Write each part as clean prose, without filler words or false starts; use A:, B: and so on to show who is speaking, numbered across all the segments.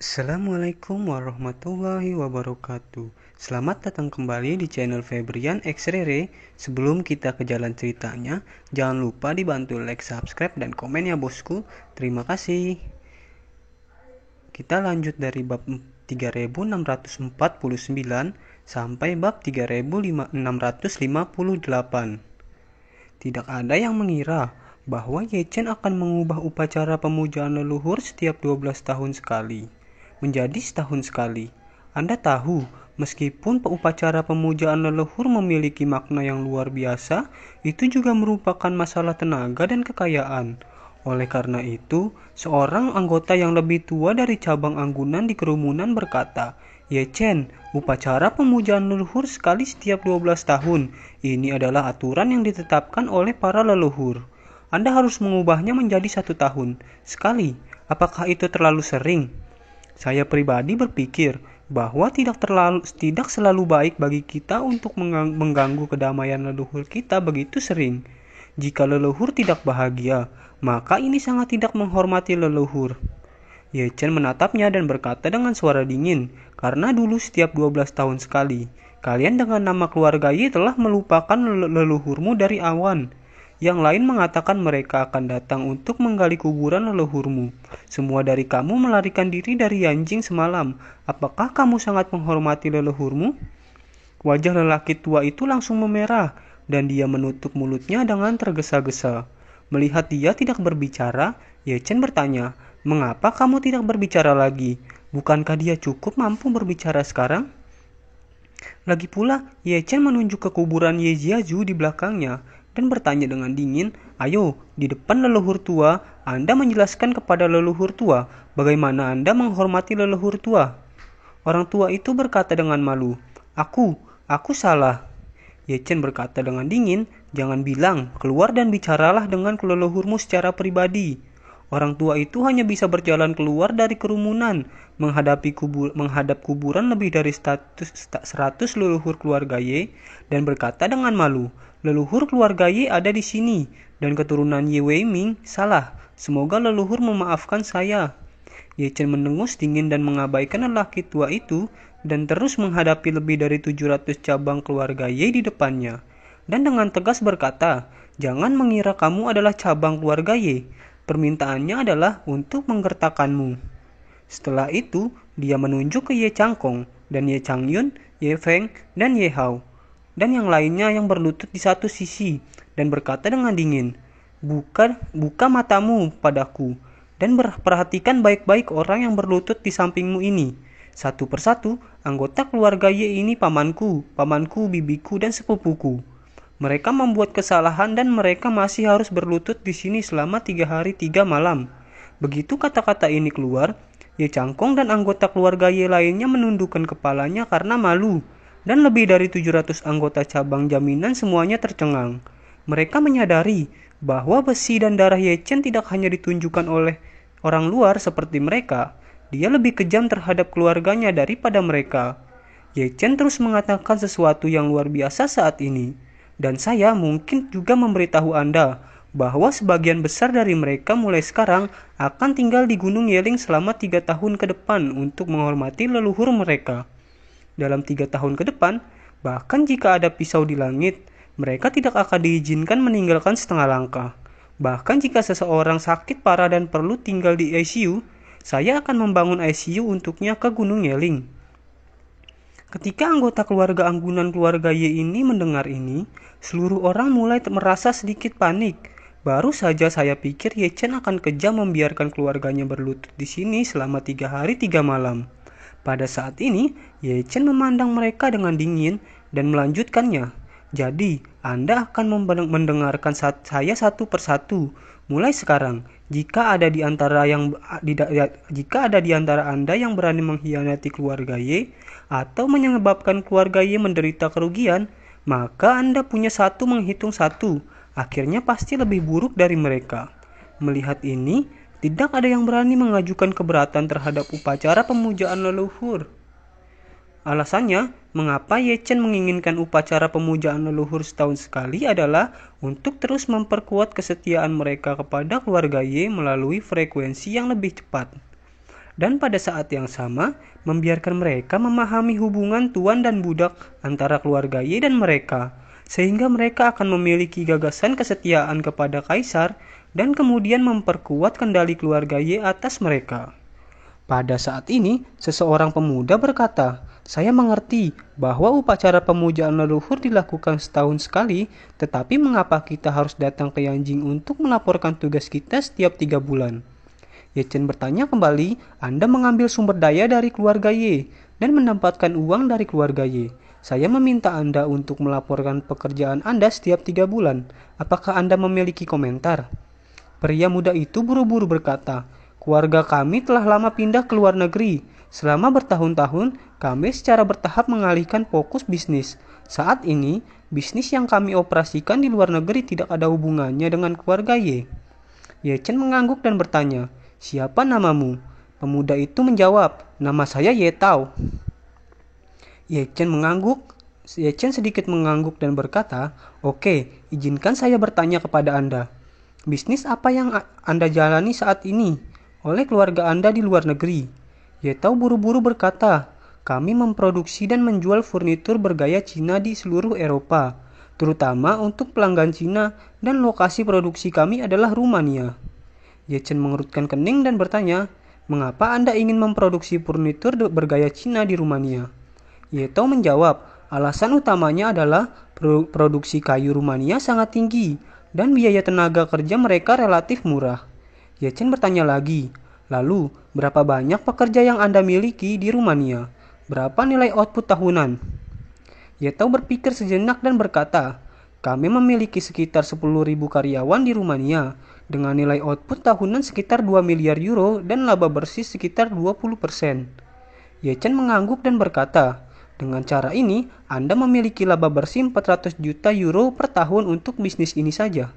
A: Assalamualaikum warahmatullahi wabarakatuh. Selamat datang kembali di channel Febrian X Rere. Sebelum kita ke jalan ceritanya, jangan lupa dibantu like, subscribe, dan komen ya bosku. Terima kasih. Kita lanjut dari bab 3649 sampai bab 3658. Tidak ada yang mengira bahwa Ye Chen akan mengubah upacara pemujaan leluhur setiap 12 tahun sekali menjadi setahun sekali. Anda tahu, meskipun upacara pemujaan leluhur memiliki makna yang luar biasa, itu juga merupakan masalah tenaga dan kekayaan. Oleh karena itu, seorang anggota yang lebih tua dari cabang anggunan di kerumunan berkata, "Ye Chen, upacara pemujaan leluhur sekali setiap 12 tahun. Ini adalah aturan yang ditetapkan oleh para leluhur. Anda harus mengubahnya menjadi 1 tahun sekali. Apakah itu terlalu sering?" Saya pribadi berpikir bahwa tidak selalu baik bagi kita untuk mengganggu kedamaian leluhur kita begitu sering. Jika leluhur tidak bahagia, maka ini sangat tidak menghormati leluhur. Ye Chen menatapnya dan berkata dengan suara dingin, "Karena dulu setiap 12 tahun sekali, kalian dengan nama keluarga Ye telah melupakan leluhurmu dari awan. Yang lain mengatakan mereka akan datang untuk menggali kuburan leluhurmu. Semua dari kamu melarikan diri dari Yanjing semalam. Apakah kamu sangat menghormati leluhurmu?" Wajah lelaki tua itu langsung memerah, dan dia menutup mulutnya dengan tergesa-gesa. Melihat dia tidak berbicara, Ye Chen bertanya, "Mengapa kamu tidak berbicara lagi? Bukankah dia cukup mampu berbicara sekarang?" Lagi pula, Ye Chen menunjuk ke kuburan Ye Jiaju di belakangnya dan bertanya dengan dingin, "Ayo, di depan leluhur tua, Anda menjelaskan kepada leluhur tua bagaimana Anda menghormati leluhur tua." Orang tua itu berkata dengan malu, Aku salah." Ye Chen berkata dengan dingin, "Jangan bilang, keluar dan bicaralah dengan leluhurmu secara pribadi." Orang tua itu hanya bisa berjalan keluar dari kerumunan, menghadap kuburan lebih dari 100 leluhur keluarga Ye, dan berkata dengan malu, "Leluhur keluarga Ye ada di sini, dan keturunan Ye Weiming salah. Semoga leluhur memaafkan saya." Ye Chen mendengus dingin dan mengabaikan lelaki tua itu, dan terus menghadapi lebih dari 700 cabang keluarga Ye di depannya. Dan dengan tegas berkata, "Jangan mengira kamu adalah cabang keluarga Ye. Permintaannya adalah untuk menggertakanmu." Setelah itu, dia menunjuk ke Ye Changkong, dan Ye Changyun, Ye Feng, dan Ye Hao, dan yang lainnya yang berlutut di satu sisi, dan berkata dengan dingin, buka matamu padaku, dan perhatikan baik-baik orang yang berlutut di sampingmu ini. Satu persatu, anggota keluarga Ye ini pamanku, bibiku, dan sepupuku. Mereka membuat kesalahan dan mereka masih harus berlutut di sini selama 3 hari 3 malam. Begitu kata-kata ini keluar, Ye Changkong dan anggota keluarga Ye lainnya menundukkan kepalanya karena malu, dan lebih dari 700 anggota cabang jaminan semuanya tercengang. Mereka menyadari bahwa besi dan darah Ye Chen tidak hanya ditunjukkan oleh orang luar seperti mereka, dia lebih kejam terhadap keluarganya daripada mereka. Ye Chen terus mengatakan sesuatu yang luar biasa saat ini. Dan saya mungkin juga memberitahu Anda bahwa sebagian besar dari mereka mulai sekarang akan tinggal di Gunung Yeling selama 3 tahun ke depan untuk menghormati leluhur mereka. Dalam 3 tahun ke depan, bahkan jika ada pisau di langit, mereka tidak akan diizinkan meninggalkan setengah langkah. Bahkan jika seseorang sakit parah dan perlu tinggal di ICU, saya akan membangun ICU untuknya ke Gunung Yeling. Ketika anggota keluarga anggunan keluarga Ye ini mendengar ini, seluruh orang mulai merasa sedikit panik. Baru saja saya pikir Ye Chen akan kejam membiarkan keluarganya berlutut di sini selama 3 hari 3 malam. Pada saat ini, Ye Chen memandang mereka dengan dingin dan melanjutkannya. "Jadi, Anda akan mendengarkan saya satu persatu. Mulai sekarang, jika ada di antara Anda yang berani mengkhianati keluarga Ye atau menyebabkan keluarga Ye menderita kerugian, maka Anda punya satu menghitung satu. Akhirnya pasti lebih buruk dari mereka." Melihat ini, tidak ada yang berani mengajukan keberatan terhadap upacara pemujaan leluhur. Alasannya, mengapa Ye Chen menginginkan upacara pemujaan leluhur setahun sekali adalah untuk terus memperkuat kesetiaan mereka kepada keluarga Ye melalui frekuensi yang lebih cepat. dan pada saat yang sama membiarkan mereka memahami hubungan tuan dan budak antara keluarga Y dan mereka, sehingga mereka akan memiliki gagasan kesetiaan kepada kaisar dan kemudian memperkuat kendali keluarga Y atas mereka. Pada saat ini, seseorang pemuda berkata, "Saya mengerti bahwa upacara pemujaan leluhur dilakukan setahun sekali, tetapi mengapa kita harus datang ke Yanjing untuk melaporkan tugas kita setiap 3 bulan?" Ye Chen bertanya kembali, "Anda mengambil sumber daya dari keluarga Y dan mendapatkan uang dari keluarga Y. Saya meminta Anda untuk melaporkan pekerjaan Anda setiap 3 bulan. Apakah Anda memiliki komentar?" Pria muda itu buru-buru berkata, "Keluarga kami telah lama pindah ke luar negeri. Selama bertahun-tahun, kami secara bertahap mengalihkan fokus bisnis. Saat ini, bisnis yang kami operasikan di luar negeri tidak ada hubungannya dengan keluarga Y." Ye Chen mengangguk dan bertanya, "Siapa namamu?" Pemuda itu menjawab, "Nama saya Ye Tao." Ye Chen sedikit mengangguk dan berkata, "Oke, izinkan saya bertanya kepada Anda. Bisnis apa yang Anda jalani saat ini oleh keluarga Anda di luar negeri?" Ye Tao buru-buru berkata, "Kami memproduksi dan menjual furnitur bergaya Cina di seluruh Eropa, terutama untuk pelanggan Cina, dan lokasi produksi kami adalah Rumania." Ye Chen mengerutkan kening dan bertanya, "Mengapa Anda ingin memproduksi furnitur bergaya Cina di Rumania?" Ye Tao menjawab, "Alasan utamanya adalah produksi kayu Rumania sangat tinggi dan biaya tenaga kerja mereka relatif murah." Ye Chen bertanya lagi, "Lalu, berapa banyak pekerja yang Anda miliki di Rumania? Berapa nilai output tahunan?" Ye Tao berpikir sejenak dan berkata, "Kami memiliki sekitar 10.000 karyawan di Rumania, dengan nilai output tahunan sekitar 2 miliar euro dan laba bersih sekitar 20%. Ye Chen mengangguk dan berkata, "Dengan cara ini, Anda memiliki laba bersih 400 juta euro per tahun untuk bisnis ini saja."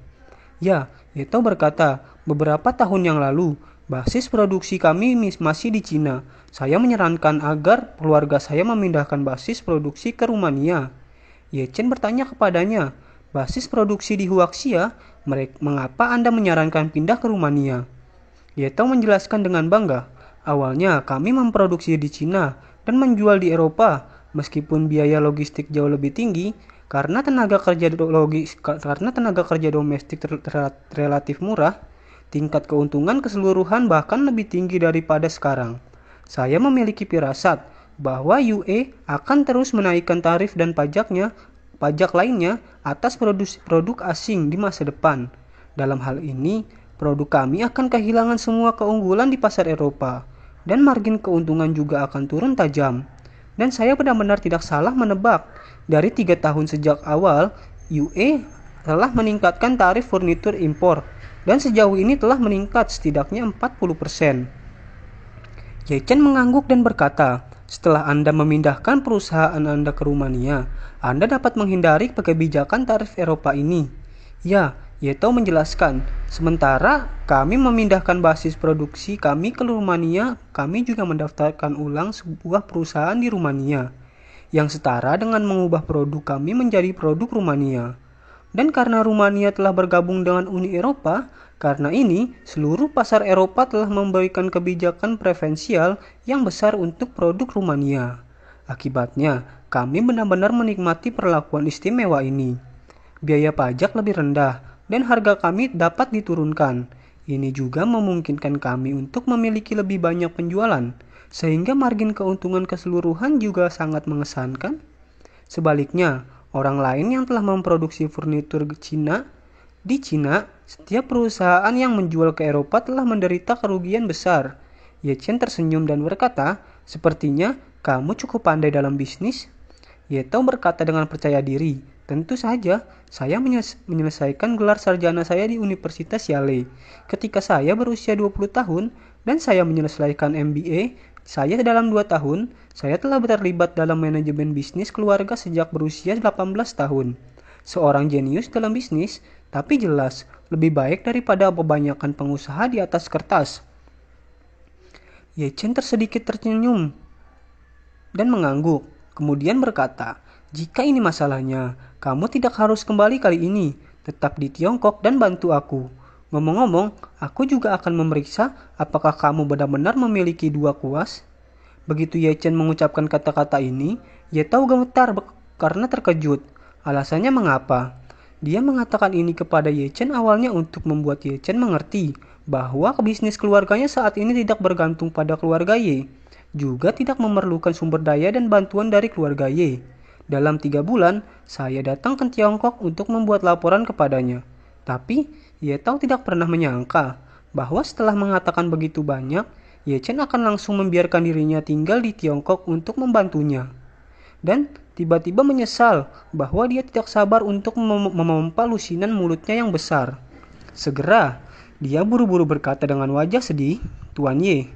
A: "Ya," Ye Tao berkata, "beberapa tahun yang lalu, basis produksi kami masih di Cina. Saya menyarankan agar keluarga saya memindahkan basis produksi ke Rumania." Ye Chen bertanya kepadanya, "Basis produksi di Huaxia, mengapa Anda menyarankan pindah ke Rumania?" Ye Tao menjelaskan dengan bangga, "Awalnya kami memproduksi di Cina dan menjual di Eropa, meskipun biaya logistik jauh lebih tinggi, karena tenaga kerja domestik relatif murah, tingkat keuntungan keseluruhan bahkan lebih tinggi daripada sekarang. Saya memiliki firasat bahwa UE akan terus menaikkan tarif dan pajak lainnya atas produk asing di masa depan. Dalam hal ini, produk kami akan kehilangan semua keunggulan di pasar Eropa, dan margin keuntungan juga akan turun tajam. Dan saya benar-benar tidak salah menebak, dari 3 tahun sejak awal, UE telah meningkatkan tarif furnitur impor, dan sejauh ini telah meningkat setidaknya 40%. Ye Chen mengangguk dan berkata, "Setelah Anda memindahkan perusahaan Anda ke Rumania, Anda dapat menghindari kebijakan tarif Eropa ini." "Ya," Ye Tao menjelaskan, "sementara kami memindahkan basis produksi kami ke Rumania, kami juga mendaftarkan ulang sebuah perusahaan di Rumania, yang setara dengan mengubah produk kami menjadi produk Rumania. Dan karena Rumania telah bergabung dengan Uni Eropa, karena ini seluruh pasar Eropa telah memberikan kebijakan preferensial yang besar untuk produk Rumania. Akibatnya, kami benar-benar menikmati perlakuan istimewa ini. Biaya pajak lebih rendah, dan harga kami dapat diturunkan. Ini juga memungkinkan kami untuk memiliki lebih banyak penjualan, sehingga margin keuntungan keseluruhan juga sangat mengesankan. Sebaliknya, orang lain yang telah memproduksi furnitur di Cina, setiap perusahaan yang menjual ke Eropa telah menderita kerugian besar." Ye Chen tersenyum dan berkata, "Sepertinya kamu cukup pandai dalam bisnis." Ye Tao berkata dengan percaya diri, "Tentu saja, saya menyelesaikan gelar sarjana saya di Universitas Yale ketika saya berusia 20 tahun, dan saya menyelesaikan MBA saya dalam 2 tahun. Saya telah terlibat dalam manajemen bisnis keluarga sejak berusia 18 tahun. Seorang jenius dalam bisnis, tapi jelas lebih baik daripada kebanyakan pengusaha di atas kertas." Ye Chen tersedikit tersenyum dan mengangguk, kemudian berkata, "Jika ini masalahnya, kamu tidak harus kembali kali ini. Tetap di Tiongkok dan bantu aku. Ngomong-ngomong, aku juga akan memeriksa apakah kamu benar-benar memiliki dua kuas. Begitu Ye Chen mengucapkan kata-kata ini, Ye Tao gemetar karena terkejut. Alasannya mengapa? Dia mengatakan ini kepada Ye Chen awalnya untuk membuat Ye Chen mengerti bahwa bisnis keluarganya saat ini tidak bergantung pada keluarga Ye, juga tidak memerlukan sumber daya dan bantuan dari keluarga Ye. Dalam 3 bulan, saya datang ke Tiongkok untuk membuat laporan kepadanya. Tapi, Ye Tao tidak pernah menyangka bahwa setelah mengatakan begitu banyak, Ye Chen akan langsung membiarkan dirinya tinggal di Tiongkok untuk membantunya. Dan tiba-tiba menyesal bahwa dia tidak sabar untuk memompa lusinan mulutnya yang besar. Segera, dia buru-buru berkata dengan wajah sedih, "Tuan Ye,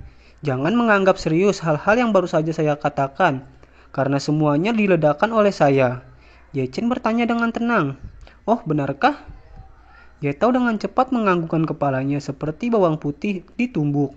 A: jangan menganggap serius hal-hal yang baru saja saya katakan, karena semuanya diledakkan oleh saya." Ye Chen bertanya dengan tenang, "Oh, benarkah?" Ye Tao dengan cepat menganggukkan kepalanya seperti bawang putih ditumbuk.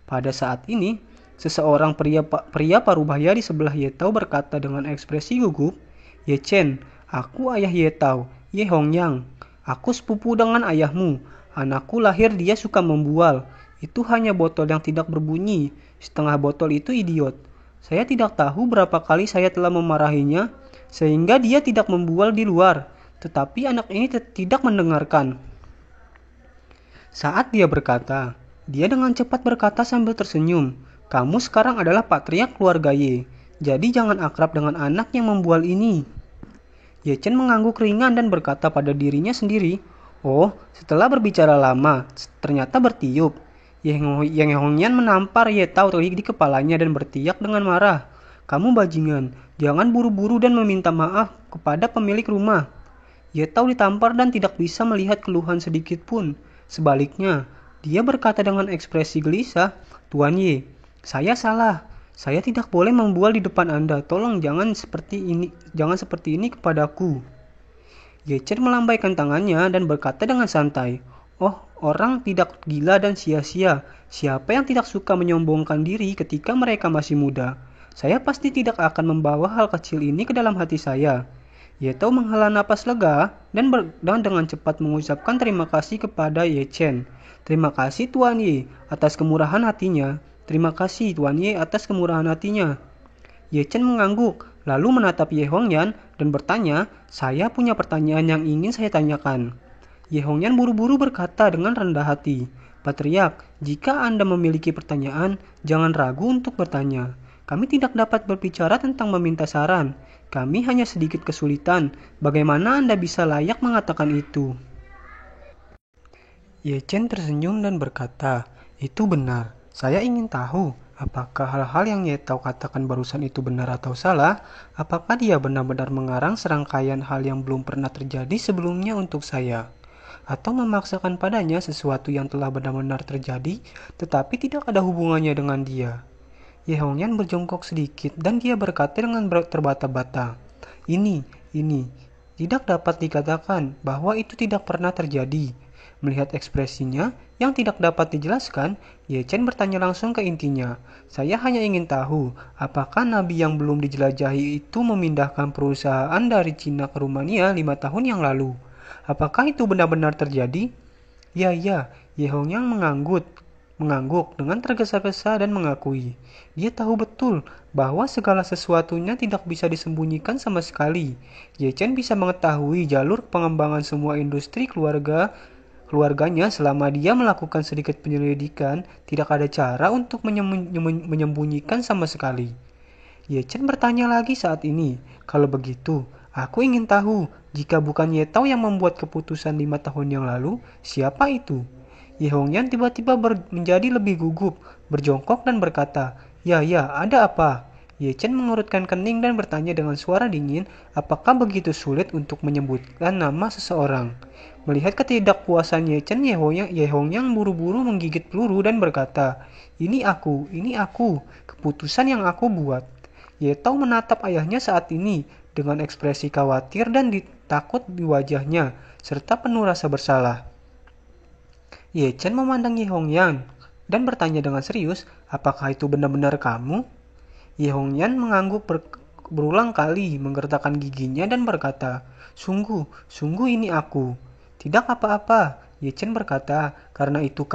A: Pada saat ini, seseorang pria parubaya di sebelah Ye Tao berkata dengan ekspresi gugup, "Ye Chen, aku ayah Ye Tao, Ye Hongyang. Aku sepupu dengan ayahmu. Anakku lahir dia suka membual. Itu hanya botol yang tidak berbunyi. Setengah botol itu idiot. Saya tidak tahu berapa kali saya telah memarahinya, sehingga dia tidak membual di luar. Tetapi anak ini tidak mendengarkan." Saat dia berkata, dia dengan cepat berkata sambil tersenyum, "Kamu sekarang adalah patriark keluarga Ye, jadi jangan akrab dengan anak yang membual ini." Ye Chen mengangguk ringan dan berkata pada dirinya sendiri, "Oh, setelah berbicara lama, ternyata bertiup." Yang Hongyan menampar Ye Tao di kepalanya dan berteriak dengan marah, "Kamu bajingan, jangan buru-buru dan meminta maaf kepada pemilik rumah." Ye Tao ditampar dan tidak bisa melihat keluhan sedikit pun. Sebaliknya, dia berkata dengan ekspresi gelisah, "Tuan Ye, saya salah. Saya tidak boleh membual di depan Anda. Tolong jangan seperti ini kepadaku." Ye Chen melambaikan tangannya dan berkata dengan santai, "Oh, orang tidak gila dan sia-sia. Siapa yang tidak suka menyombongkan diri ketika mereka masih muda? Saya pasti tidak akan membawa hal kecil ini ke dalam hati saya." Ye Tao menghela napas lega dan dengan cepat mengucapkan terima kasih kepada Ye Chen. "Terima kasih Tuan Ye atas kemurahan hatinya. Terima kasih Tuan Ye atas kemurahan hatinya." Ye Chen mengangguk, lalu menatap Ye Hongyan dan bertanya, "Saya punya pertanyaan yang ingin saya tanyakan." Ye Hongyan buru-buru berkata dengan rendah hati, "Patriark, jika Anda memiliki pertanyaan, jangan ragu untuk bertanya. Kami tidak dapat berbicara tentang meminta saran. Kami hanya sedikit kesulitan. Bagaimana Anda bisa layak mengatakan itu?" Ye Chen tersenyum dan berkata, "Itu benar. Saya ingin tahu, apakah hal-hal yang Ye Tao katakan barusan itu benar atau salah? Apakah dia benar-benar mengarang serangkaian hal yang belum pernah terjadi sebelumnya untuk saya? Atau memaksakan padanya sesuatu yang telah benar-benar terjadi, tetapi tidak ada hubungannya dengan dia?" Ye Hongyan berjongkok sedikit dan dia berkata dengan terbata-bata, Ini, tidak dapat dikatakan bahwa itu tidak pernah terjadi." Melihat ekspresinya yang tidak dapat dijelaskan, Ye Chen bertanya langsung ke intinya, "Saya hanya ingin tahu, apakah nabi yang belum dijelajahi itu memindahkan perusahaan dari Cina ke Rumania 5 tahun yang lalu? Apakah itu benar-benar terjadi?" "Ya, ya," Ye Hongyang mengangguk dengan tergesa-gesa dan mengakui. Dia tahu betul bahwa segala sesuatunya tidak bisa disembunyikan sama sekali. Ye Chen bisa mengetahui jalur pengembangan semua industri keluarganya selama dia melakukan sedikit penyelidikan. Tidak ada cara untuk menyembunyikan sama sekali. Ye Chen bertanya lagi saat ini, "Kalau begitu, aku ingin tahu, jika bukan Ye Tao yang membuat keputusan 5 tahun yang lalu, siapa itu?" Ye Hongyan tiba-tiba menjadi lebih gugup, berjongkok dan berkata, "Ya, ya, ada apa?" Ye Chen mengurutkan kening dan bertanya dengan suara dingin, "Apakah begitu sulit untuk menyebutkan nama seseorang?" Melihat ketidakpuasan Ye Chen, Ye Hongyang buru-buru menggigit peluru dan berkata, ini aku, keputusan yang aku buat." Ye Tao menatap ayahnya saat ini dengan ekspresi khawatir dan takut di wajahnya, serta penuh rasa bersalah. Ye Chen memandang Ye Hongyan dan bertanya dengan serius, "Apakah itu benar-benar kamu?" Ye Hongyan mengangguk berulang kali, menggertakkan giginya dan berkata, Sungguh ini aku. Tidak apa-apa, Ye Chen berkata, karena itu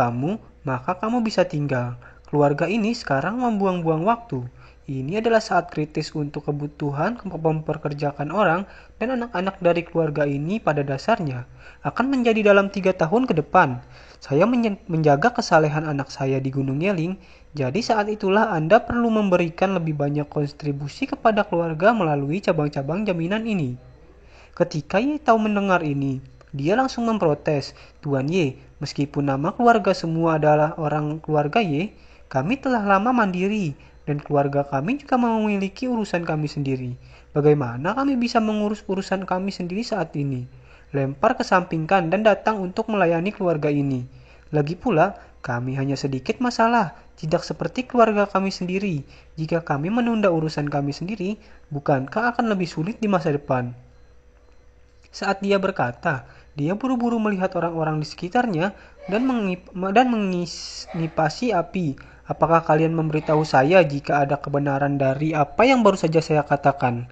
A: maka kamu bisa tinggal. Keluarga ini sekarang membuang-buang waktu. Ini adalah saat kritis untuk kebutuhan memperkerjakan orang dan anak-anak dari keluarga ini pada dasarnya akan menjadi dalam 3 tahun ke depan. Saya menjaga kesalehan anak saya di Gunung Yeling, jadi saat itulah Anda perlu memberikan lebih banyak kontribusi kepada keluarga melalui cabang-cabang jaminan ini. Ketika Ye Tao mendengar ini, dia langsung memprotes, Tuan Ye, meskipun nama keluarga semua adalah orang keluarga Ye, kami telah lama mandiri dan keluarga kami juga memiliki urusan kami sendiri. Bagaimana kami bisa mengurus urusan kami sendiri saat ini? Lempar kesampingkan dan datang untuk melayani keluarga ini. Lagi pula, kami hanya sedikit masalah, tidak seperti keluarga kami sendiri. Jika kami menunda urusan kami sendiri, bukankah akan lebih sulit di masa depan? Saat dia berkata, dia buru-buru melihat orang-orang di sekitarnya dan mengnipasi api. Apakah kalian memberitahu saya jika ada kebenaran dari apa yang baru saja saya katakan?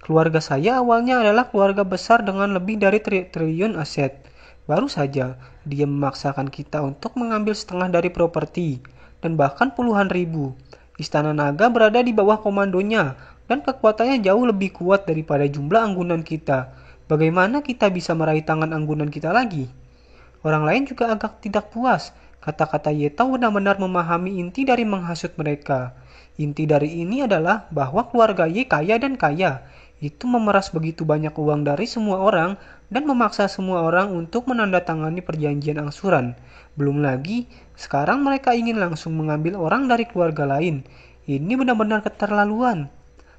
A: Keluarga saya awalnya adalah keluarga besar dengan lebih dari triliun aset. Baru saja, dia memaksakan kita untuk mengambil setengah dari properti, dan bahkan puluhan ribu. Istana Naga berada di bawah komandonya, dan kekuatannya jauh lebih kuat daripada jumlah anggunan kita. Bagaimana kita bisa meraih tangan anggunan kita lagi? Orang lain juga agak tidak puas. Kata-kata Ye Tao benar-benar memahami inti dari menghasut mereka. Inti dari ini adalah bahwa keluarga Ye kaya dan kaya. Itu memeras begitu banyak uang dari semua orang dan memaksa semua orang untuk menandatangani perjanjian angsuran. Belum lagi, sekarang mereka ingin langsung mengambil orang dari keluarga lain. Ini benar-benar keterlaluan.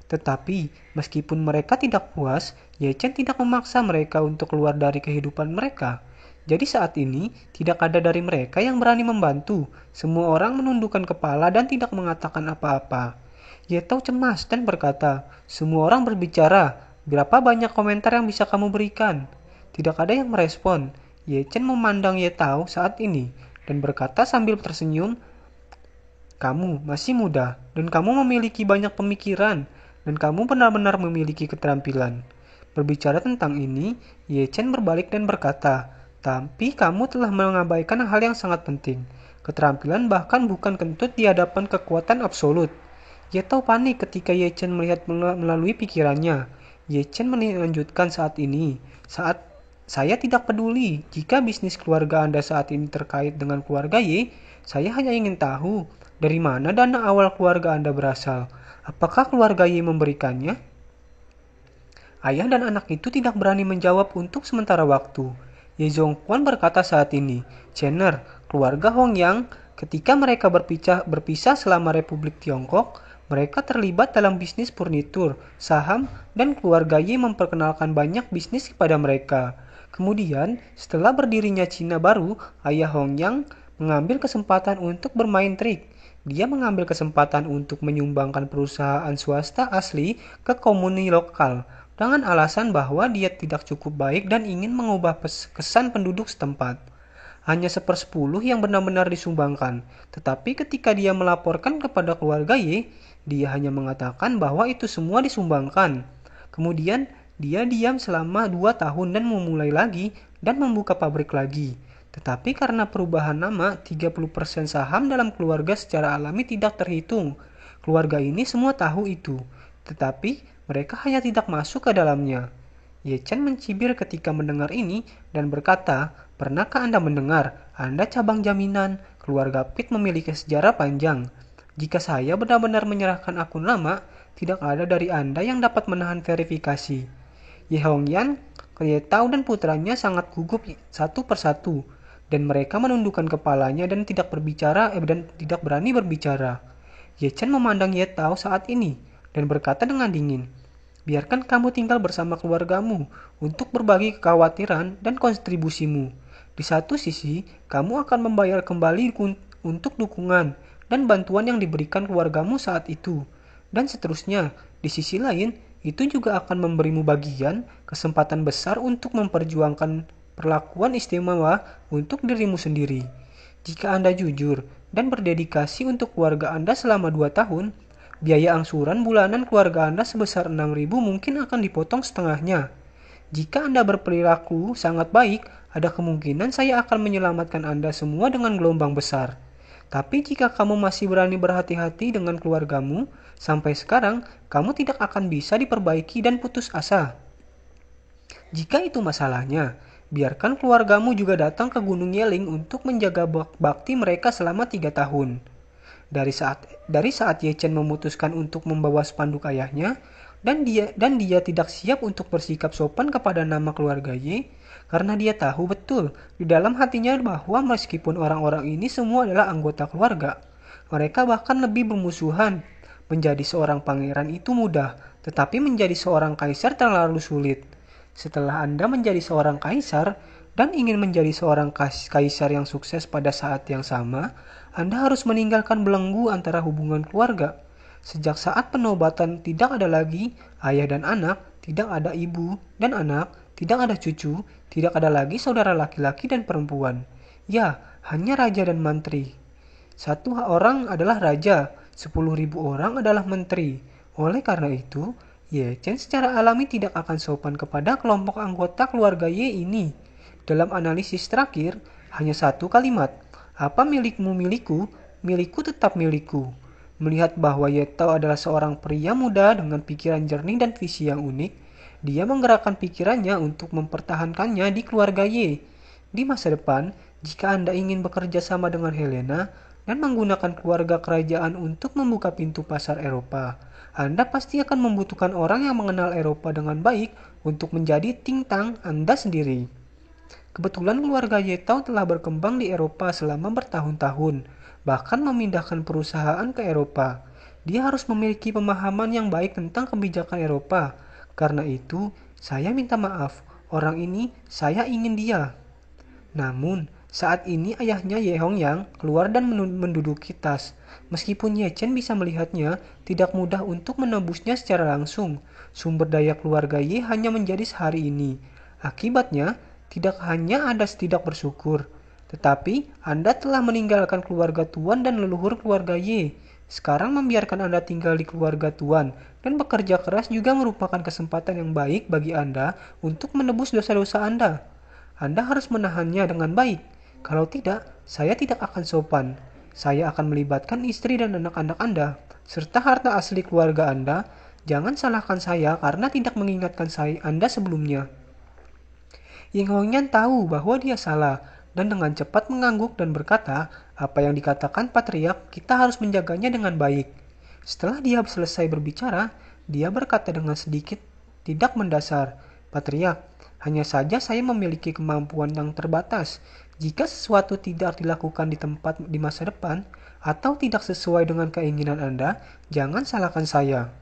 A: Tetapi, meskipun mereka tidak puas, Ye Chen tidak memaksa mereka untuk keluar dari kehidupan mereka. Jadi saat ini, tidak ada dari mereka yang berani membantu. Semua orang menundukkan kepala dan tidak mengatakan apa-apa. Ye Tao cemas dan berkata, semua orang berbicara. Berapa banyak komentar yang bisa kamu berikan? Tidak ada yang merespon. Ye Chen memandang Ye Tao saat ini dan berkata sambil tersenyum, kamu masih muda dan kamu memiliki banyak pemikiran dan kamu benar-benar memiliki keterampilan. Berbicara tentang ini, Ye Chen berbalik dan berkata, tapi kamu telah mengabaikan hal yang sangat penting. Keterampilan bahkan bukan kentut di hadapan kekuatan absolut. Ye Tao panik ketika Ye Chen melihat melalui pikirannya. Ye Chen melanjutkan saat ini. Saya tidak peduli jika bisnis keluarga Anda saat ini terkait dengan keluarga Ye. Saya hanya ingin tahu dari mana dana awal keluarga Anda berasal. Apakah keluarga Ye memberikannya? Ayah dan anak itu tidak berani menjawab untuk sementara waktu. Ye Zhongquan berkata saat ini, Chenner, keluarga Hong Yang, ketika mereka berpisah selama Republik Tiongkok, mereka terlibat dalam bisnis furnitur, saham, dan keluarga Ye memperkenalkan banyak bisnis kepada mereka. Kemudian, setelah berdirinya Cina baru, ayah Hong Yang mengambil kesempatan untuk bermain trik. Dia mengambil kesempatan untuk menyumbangkan perusahaan swasta asli ke komuni lokal, dengan alasan bahwa dia tidak cukup baik dan ingin mengubah kesan penduduk setempat. Hanya 1/10 yang benar-benar disumbangkan, tetapi ketika dia melaporkan kepada keluarga Ye, dia hanya mengatakan bahwa itu semua disumbangkan. Kemudian, dia diam selama 2 tahun dan memulai lagi dan membuka pabrik lagi. Tetapi karena perubahan nama, 30% saham dalam keluarga secara alami tidak terhitung. Keluarga ini semua tahu itu, tetapi mereka hanya tidak masuk ke dalamnya. Ye Chen mencibir ketika mendengar ini dan berkata, pernahkah Anda mendengar, Anda cabang jaminan, keluarga Pitt memiliki sejarah panjang. Jika saya benar-benar menyerahkan akun lama, tidak ada dari Anda yang dapat menahan verifikasi. Ye Hongyan, Ye Tao dan putranya sangat gugup satu persatu, dan mereka menundukkan kepalanya dan tidak berani berbicara. Ye Chen memandang Ye Tao saat ini dan berkata dengan dingin, biarkan kamu tinggal bersama keluargamu untuk berbagi kekhawatiran dan kontribusimu. Di satu sisi, kamu akan membayar kembali untuk dukungan dan bantuan yang diberikan keluargamu saat itu. Dan seterusnya, di sisi lain, itu juga akan memberimu bagian kesempatan besar untuk memperjuangkan perlakuan istimewa untuk dirimu sendiri. Jika Anda jujur dan berdedikasi untuk keluarga Anda selama 2 tahun, biaya angsuran bulanan keluarga Anda sebesar 6.000 mungkin akan dipotong setengahnya. Jika Anda berperilaku sangat baik, Ada kemungkinan saya akan menyelamatkan Anda semua dengan gelombang besar. Tapi jika kamu masih berani berhati-hati dengan keluargamu, sampai sekarang kamu tidak akan bisa diperbaiki dan putus asa. Jika itu masalahnya, biarkan keluargamu juga datang ke Gunung Yeling untuk menjaga bakti mereka selama 3 tahun. Dari saat Ye Chen memutuskan untuk membawa spanduk ayahnya, dan dia tidak siap untuk bersikap sopan kepada nama keluarga Ye, karena dia tahu betul di dalam hatinya bahwa meskipun orang-orang ini semua adalah anggota keluarga, mereka bahkan lebih bermusuhan. Menjadi seorang pangeran itu mudah, tetapi menjadi seorang kaisar terlalu sulit. Setelah Anda menjadi seorang kaisar dan ingin menjadi seorang kaisar yang sukses pada saat yang sama, Anda harus meninggalkan belenggu antara hubungan keluarga. Sejak saat penobatan tidak ada lagi ayah dan anak, tidak ada ibu dan anak, tidak ada cucu, tidak ada lagi saudara laki-laki dan perempuan. Ya, hanya raja dan mantri. Satu orang adalah raja, 10.000 orang adalah menteri. Oleh karena itu, Ye Chen secara alami tidak akan sopan kepada kelompok anggota keluarga Ye ini. Dalam analisis terakhir, hanya satu kalimat, apa milikmu milikku, milikku tetap milikku. Melihat bahwa Ye Tao adalah seorang pria muda dengan pikiran jernih dan visi yang unik, dia menggerakkan pikirannya untuk mempertahankannya di keluarga Ye. Di masa depan, jika Anda ingin bekerja sama dengan Helena dan menggunakan keluarga kerajaan untuk membuka pintu pasar Eropa, Anda pasti akan membutuhkan orang yang mengenal Eropa dengan baik untuk menjadi think tank Anda sendiri. Kebetulan keluarga Ye Tao telah berkembang di Eropa selama bertahun-tahun, bahkan memindahkan perusahaan ke Eropa. Dia harus memiliki pemahaman yang baik tentang kebijakan Eropa. Karena itu, saya minta maaf. Orang ini, saya ingin dia. Namun, saat ini ayahnya Ye Hongyang keluar dan menduduki tas. Meskipun Ye Chen bisa melihatnya, tidak mudah untuk menembusnya secara langsung. Sumber daya keluarga Ye hanya menjadi sehari ini. Akibatnya, tidak hanya Anda tidak bersyukur, tetapi Anda telah meninggalkan keluarga Tuan dan leluhur keluarga Ye. Sekarang membiarkan Anda tinggal di keluarga Tuan dan bekerja keras juga merupakan kesempatan yang baik bagi Anda untuk menebus dosa-dosa Anda. Anda harus menahannya dengan baik. Kalau tidak, saya tidak akan sopan. Saya akan melibatkan istri dan anak-anak Anda, serta harta asli keluarga Anda. Jangan salahkan saya karena tidak mengingatkan Anda sebelumnya. Ying Hongyan tahu bahwa dia salah, dan dengan cepat mengangguk dan berkata, apa yang dikatakan Patriark, kita harus menjaganya dengan baik. Setelah dia selesai berbicara, dia berkata dengan sedikit tidak mendasar, Patriark, hanya saja saya memiliki kemampuan yang terbatas. Jika sesuatu tidak dilakukan di masa depan, atau tidak sesuai dengan keinginan Anda, jangan salahkan saya.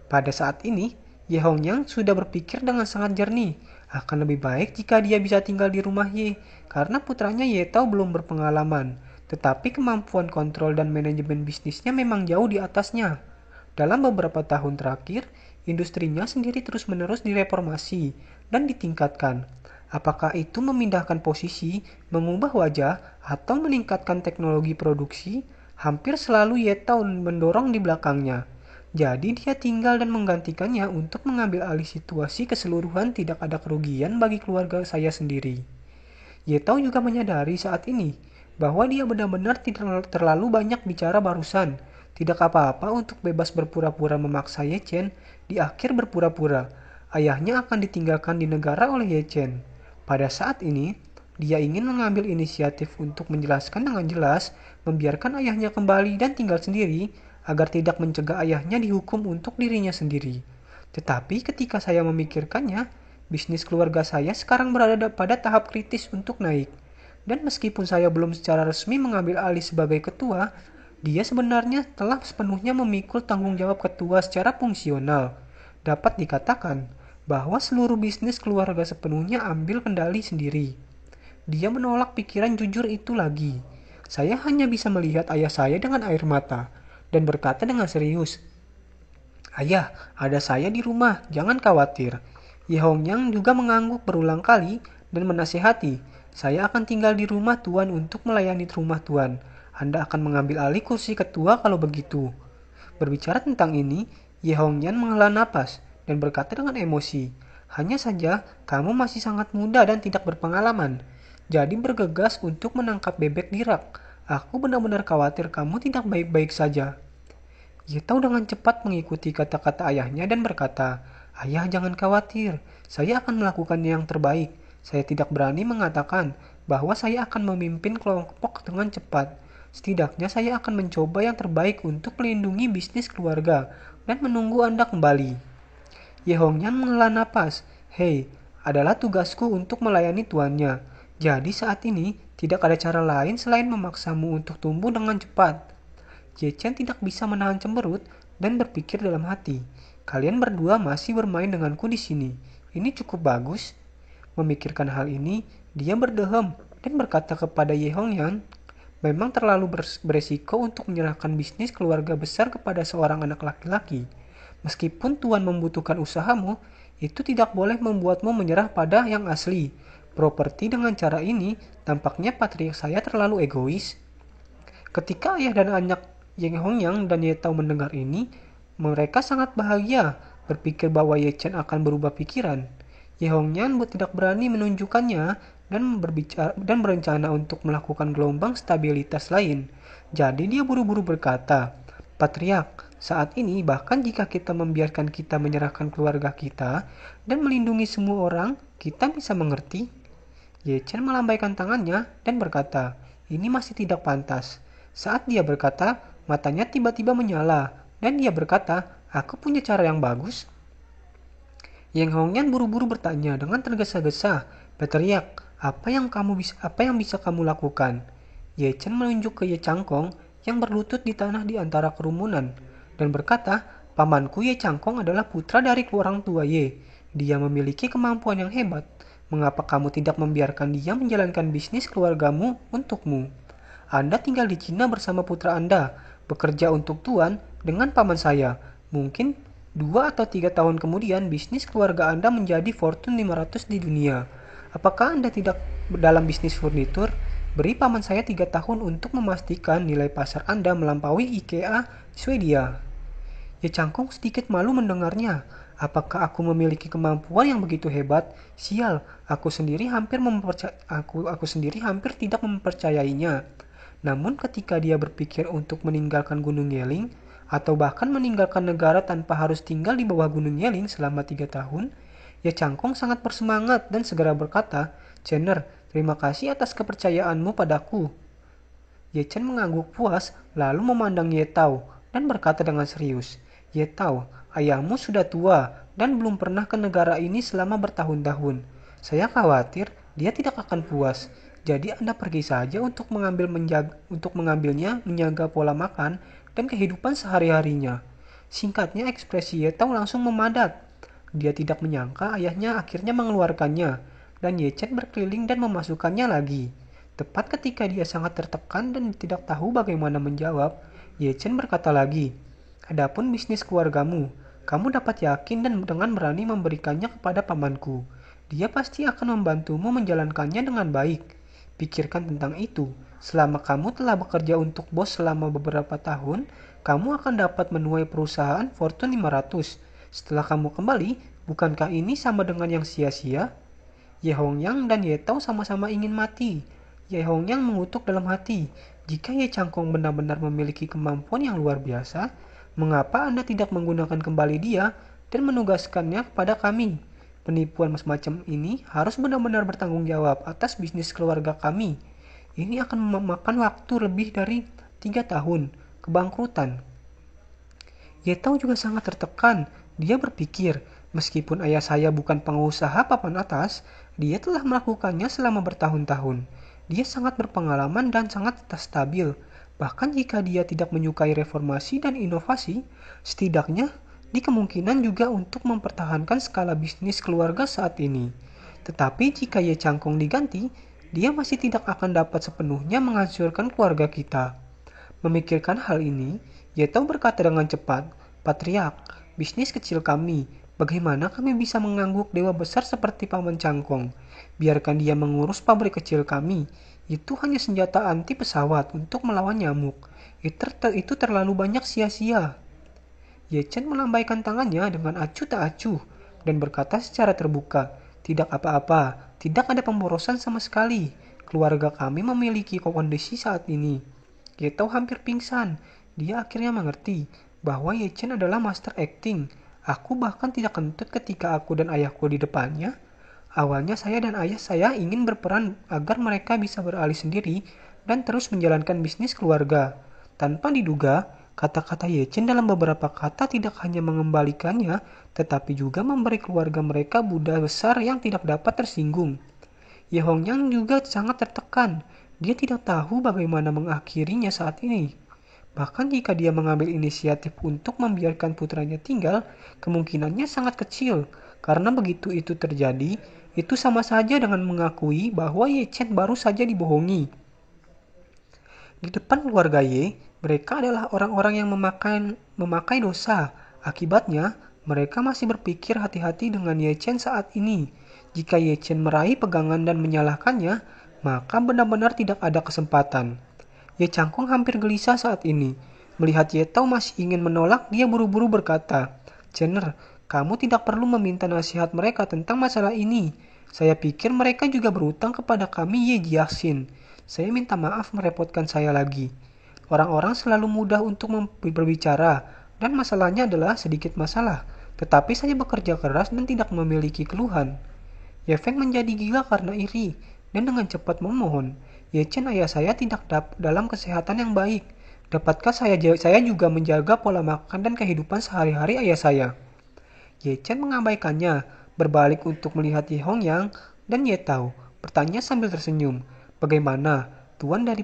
A: Pada saat ini, Ye Hongyang sudah berpikir dengan sangat jernih. Akan lebih baik jika dia bisa tinggal di rumah Ye, karena putranya Ye Tao belum berpengalaman. Tetapi kemampuan kontrol dan manajemen bisnisnya memang jauh di atasnya. Dalam beberapa tahun terakhir, industrinya sendiri terus-menerus direformasi dan ditingkatkan. Apakah itu memindahkan posisi, mengubah wajah, atau meningkatkan teknologi produksi, hampir selalu Ye Tao mendorong di belakangnya. Jadi dia tinggal dan menggantikannya untuk mengambil alih situasi keseluruhan tidak ada kerugian bagi keluarga saya sendiri. Ye Tao juga menyadari saat ini bahwa dia benar-benar tidak terlalu banyak bicara barusan. Tidak apa-apa untuk bebas berpura-pura memaksa Ye Chen. Di akhir berpura-pura, ayahnya akan ditinggalkan di negara oleh Ye Chen. Pada saat ini, dia ingin mengambil inisiatif untuk menjelaskan dengan jelas, membiarkan ayahnya kembali dan tinggal sendiri, agar tidak mencegah ayahnya dihukum untuk dirinya sendiri. Tetapi ketika saya memikirkannya, bisnis keluarga saya sekarang berada pada tahap kritis untuk naik. Dan meskipun saya belum secara resmi mengambil alih sebagai ketua, dia sebenarnya telah sepenuhnya memikul tanggung jawab ketua secara fungsional. Dapat dikatakan bahwa seluruh bisnis keluarga sepenuhnya ambil kendali sendiri. Dia menolak pikiran jujur itu lagi. Saya hanya bisa melihat ayah saya dengan air mata dan berkata dengan serius, Ayah, ada saya di rumah, jangan khawatir. Ye Hongyang juga mengangguk berulang kali dan menasihati, saya akan tinggal di rumah Tuan untuk melayani rumah Tuan. Anda akan mengambil alih kursi ketua kalau begitu. Berbicara tentang ini, Ye Hongyang menghela napas dan berkata dengan emosi, Hanya saja, kamu masih sangat muda dan tidak berpengalaman. Jadi bergegas untuk menangkap bebek di rak. Aku benar-benar khawatir kamu tidak baik-baik saja. Yetau dengan cepat mengikuti kata-kata ayahnya dan berkata, "Ayah, jangan khawatir. Saya akan melakukan yang terbaik. Saya tidak berani mengatakan bahwa saya akan memimpin kelompok dengan cepat. Setidaknya saya akan mencoba yang terbaik untuk melindungi bisnis keluarga dan menunggu Anda kembali." Ye Hongyan menghela napas. "Hei, adalah tugasku untuk melayani tuannya. Jadi saat ini tidak ada cara lain selain memaksamu untuk tumbuh dengan cepat." Ye Chen tidak bisa menahan cemberut dan berpikir dalam hati, "Kalian berdua masih bermain denganku di sini. Ini cukup bagus." Memikirkan hal ini, dia berdehem dan berkata kepada Ye Hongyan, "Memang terlalu beresiko untuk menyerahkan bisnis keluarga besar kepada seorang anak laki-laki. Meskipun Tuhan membutuhkan usahamu, itu tidak boleh membuatmu menyerah pada yang asli. Properti dengan cara ini, tampaknya patriark saya terlalu egois." Ketika ayah dan anak Ye Hongyang dan Ye Tao mendengar ini, mereka sangat bahagia, berpikir bahwa Ye Chen akan berubah pikiran. Ye Hongyang tidak berani menunjukkannya dan berencana untuk melakukan gelombang stabilitas lain. Jadi dia buru-buru berkata, "Patriark, saat ini bahkan jika kita membiarkan kita menyerahkan keluarga kita dan melindungi semua orang, kita bisa mengerti." Ye Chen melambaikan tangannya dan berkata, "Ini masih tidak pantas." Saat dia berkata, matanya tiba-tiba menyala, dan dia berkata, "Aku punya cara yang bagus." Yang Hongyan buru-buru bertanya dengan tergesa-gesa, "Patriark, apa yang bisa kamu lakukan?" Ye Chen menunjuk ke Ye Changkong yang berlutut di tanah di antara kerumunan, dan berkata, "Pamanku Ye Changkong adalah putra dari orang tua Ye. Dia memiliki kemampuan yang hebat. Mengapa kamu tidak membiarkan dia menjalankan bisnis keluargamu untukmu? Anda tinggal di Cina bersama putra Anda, bekerja untuk Tuan dengan paman saya. Mungkin 2 atau 3 tahun kemudian bisnis keluarga Anda menjadi Fortune 500 di dunia. Apakah Anda tidak dalam bisnis furnitur? Beri paman saya 3 tahun untuk memastikan nilai pasar Anda melampaui IKEA Swedia." Ye Changkong sedikit malu mendengarnya. Apakah aku memiliki kemampuan yang begitu hebat? Sial, aku sendiri hampir tidak mempercayainya. Namun ketika dia berpikir untuk meninggalkan Gunung Yeling, atau bahkan meninggalkan negara tanpa harus tinggal di bawah Gunung Yeling selama 3 tahun, Ye Changkong sangat bersemangat dan segera berkata, "Chener, terima kasih atas kepercayaanmu padaku." Ye Chen mengangguk puas, lalu memandang Ye Tao dan berkata dengan serius, "Ye Tao, ayahmu sudah tua dan belum pernah ke negara ini selama bertahun-tahun. Saya khawatir dia tidak akan puas. Jadi Anda pergi saja untuk mengambilnya menjaga pola makan dan kehidupan sehari-harinya." Singkatnya, ekspresi Ye Tao langsung memadat. Dia tidak menyangka ayahnya akhirnya mengeluarkannya, dan Ye Chen berkeliling dan memasukkannya lagi. Tepat ketika dia sangat tertekan dan tidak tahu bagaimana menjawab, Ye Chen berkata lagi, "Adapun bisnis keluargamu, kamu dapat yakin dan dengan berani memberikannya kepada pamanku. Dia pasti akan membantumu menjalankannya dengan baik. Pikirkan tentang itu. Selama kamu telah bekerja untuk bos selama beberapa tahun, kamu akan dapat menuai perusahaan Fortune 500. Setelah kamu kembali, bukankah ini sama dengan yang sia-sia?" Ye Hongyang dan Ye Tao sama-sama ingin mati. Ye Hongyang mengutuk dalam hati, "Jika Ye Changkong benar-benar memiliki kemampuan yang luar biasa, mengapa Anda tidak menggunakan kembali dia dan menugaskannya kepada kami? Penipuan semacam ini harus benar-benar bertanggung jawab atas bisnis keluarga kami. Ini akan memakan waktu lebih dari 3 tahun. Kebangkrutan." Ye Tao juga sangat tertekan. Dia berpikir, meskipun ayah saya bukan pengusaha papan atas, dia telah melakukannya selama bertahun-tahun. Dia sangat berpengalaman dan sangat stabil. Bahkan jika dia tidak menyukai reformasi dan inovasi, setidaknya di kemungkinan juga untuk mempertahankan skala bisnis keluarga saat ini. Tetapi jika Ye Changkong diganti, dia masih tidak akan dapat sepenuhnya menghancurkan keluarga kita. Memikirkan hal ini, Ye Tao berkata dengan cepat, "Patriark, bisnis kecil kami, bagaimana kami bisa mengangguk dewa besar seperti Paman Changkong? Biarkan dia mengurus pabrik kecil kami. Itu hanya senjata anti pesawat untuk melawan nyamuk. Itu terlalu banyak sia-sia." Ye Chen melambaikan tangannya dengan acuh tak acuh. dan berkata secara terbuka, "Tidak apa-apa, tidak ada pemborosan sama sekali. Keluarga kami memiliki kondisi saat ini." Ye Tao hampir pingsan. Dia akhirnya mengerti bahwa Ye Chen adalah master acting. Aku bahkan tidak kentut ketika aku dan ayahku di depannya. Awalnya saya dan ayah saya ingin berperan agar mereka bisa beralih sendiri dan terus menjalankan bisnis keluarga. Tanpa diduga, kata-kata Ye Chen dalam beberapa kata tidak hanya mengembalikannya, tetapi juga memberi keluarga mereka buddha besar yang tidak dapat tersinggung. Ye Hongyang juga sangat tertekan. Dia tidak tahu bagaimana mengakhirinya saat ini. Bahkan jika dia mengambil inisiatif untuk membiarkan putranya tinggal, kemungkinannya sangat kecil. Karena begitu itu terjadi, itu sama saja dengan mengakui bahwa Ye Chen baru saja dibohongi. Di depan keluarga Ye, mereka adalah orang-orang yang memakai dosa. Akibatnya, mereka masih berpikir hati-hati dengan Ye Chen saat ini. Jika Ye Chen meraih pegangan dan menyalahkannya, maka benar-benar tidak ada kesempatan. Ye Changkong hampir gelisah saat ini. Melihat Ye Tao masih ingin menolak, dia buru-buru berkata, "Jenner, kamu tidak perlu meminta nasihat mereka tentang masalah ini. Saya pikir mereka juga berutang kepada kami Ye Jiaxin. Saya minta maaf merepotkan saya lagi. Orang-orang selalu mudah untuk berbicara, dan masalahnya adalah sedikit masalah. Tetapi saya bekerja keras dan tidak memiliki keluhan." Ye Feng menjadi gila karena iri, dan dengan cepat memohon, "Ye Chen, ayah saya tidak dalam kesehatan yang baik. Dapatkah saya juga menjaga pola makan dan kehidupan sehari-hari ayah saya?" Ye Chen mengabaikannya, berbalik untuk melihat Ye Hongyang dan Ye Tao, bertanya sambil tersenyum, "Bagaimana? Tuan dari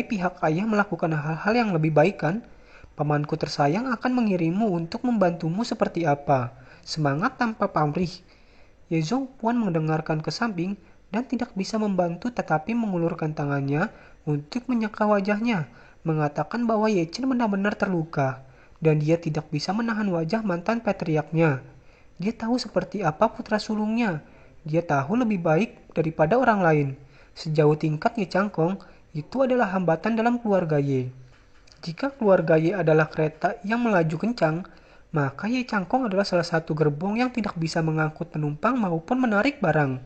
A: pihak ayah melakukan hal-hal yang lebih baik kan? Pamanku tersayang akan mengirimmu untuk membantumu seperti apa? Semangat tanpa pamrih." Ye Zhongpuan mendengarkan ke samping dan tidak bisa membantu tetapi mengulurkan tangannya untuk menyeka wajahnya, mengatakan bahwa Ye Chen benar-benar terluka, dan dia tidak bisa menahan wajah mantan patriarknya. Dia tahu seperti apa putra sulungnya. Dia tahu lebih baik daripada orang lain. Sejauh tingkat Ye Changkong, itu adalah hambatan dalam keluarga Ye. Jika keluarga Ye adalah kereta yang melaju kencang, maka Ye Changkong adalah salah satu gerbong yang tidak bisa mengangkut penumpang maupun menarik barang.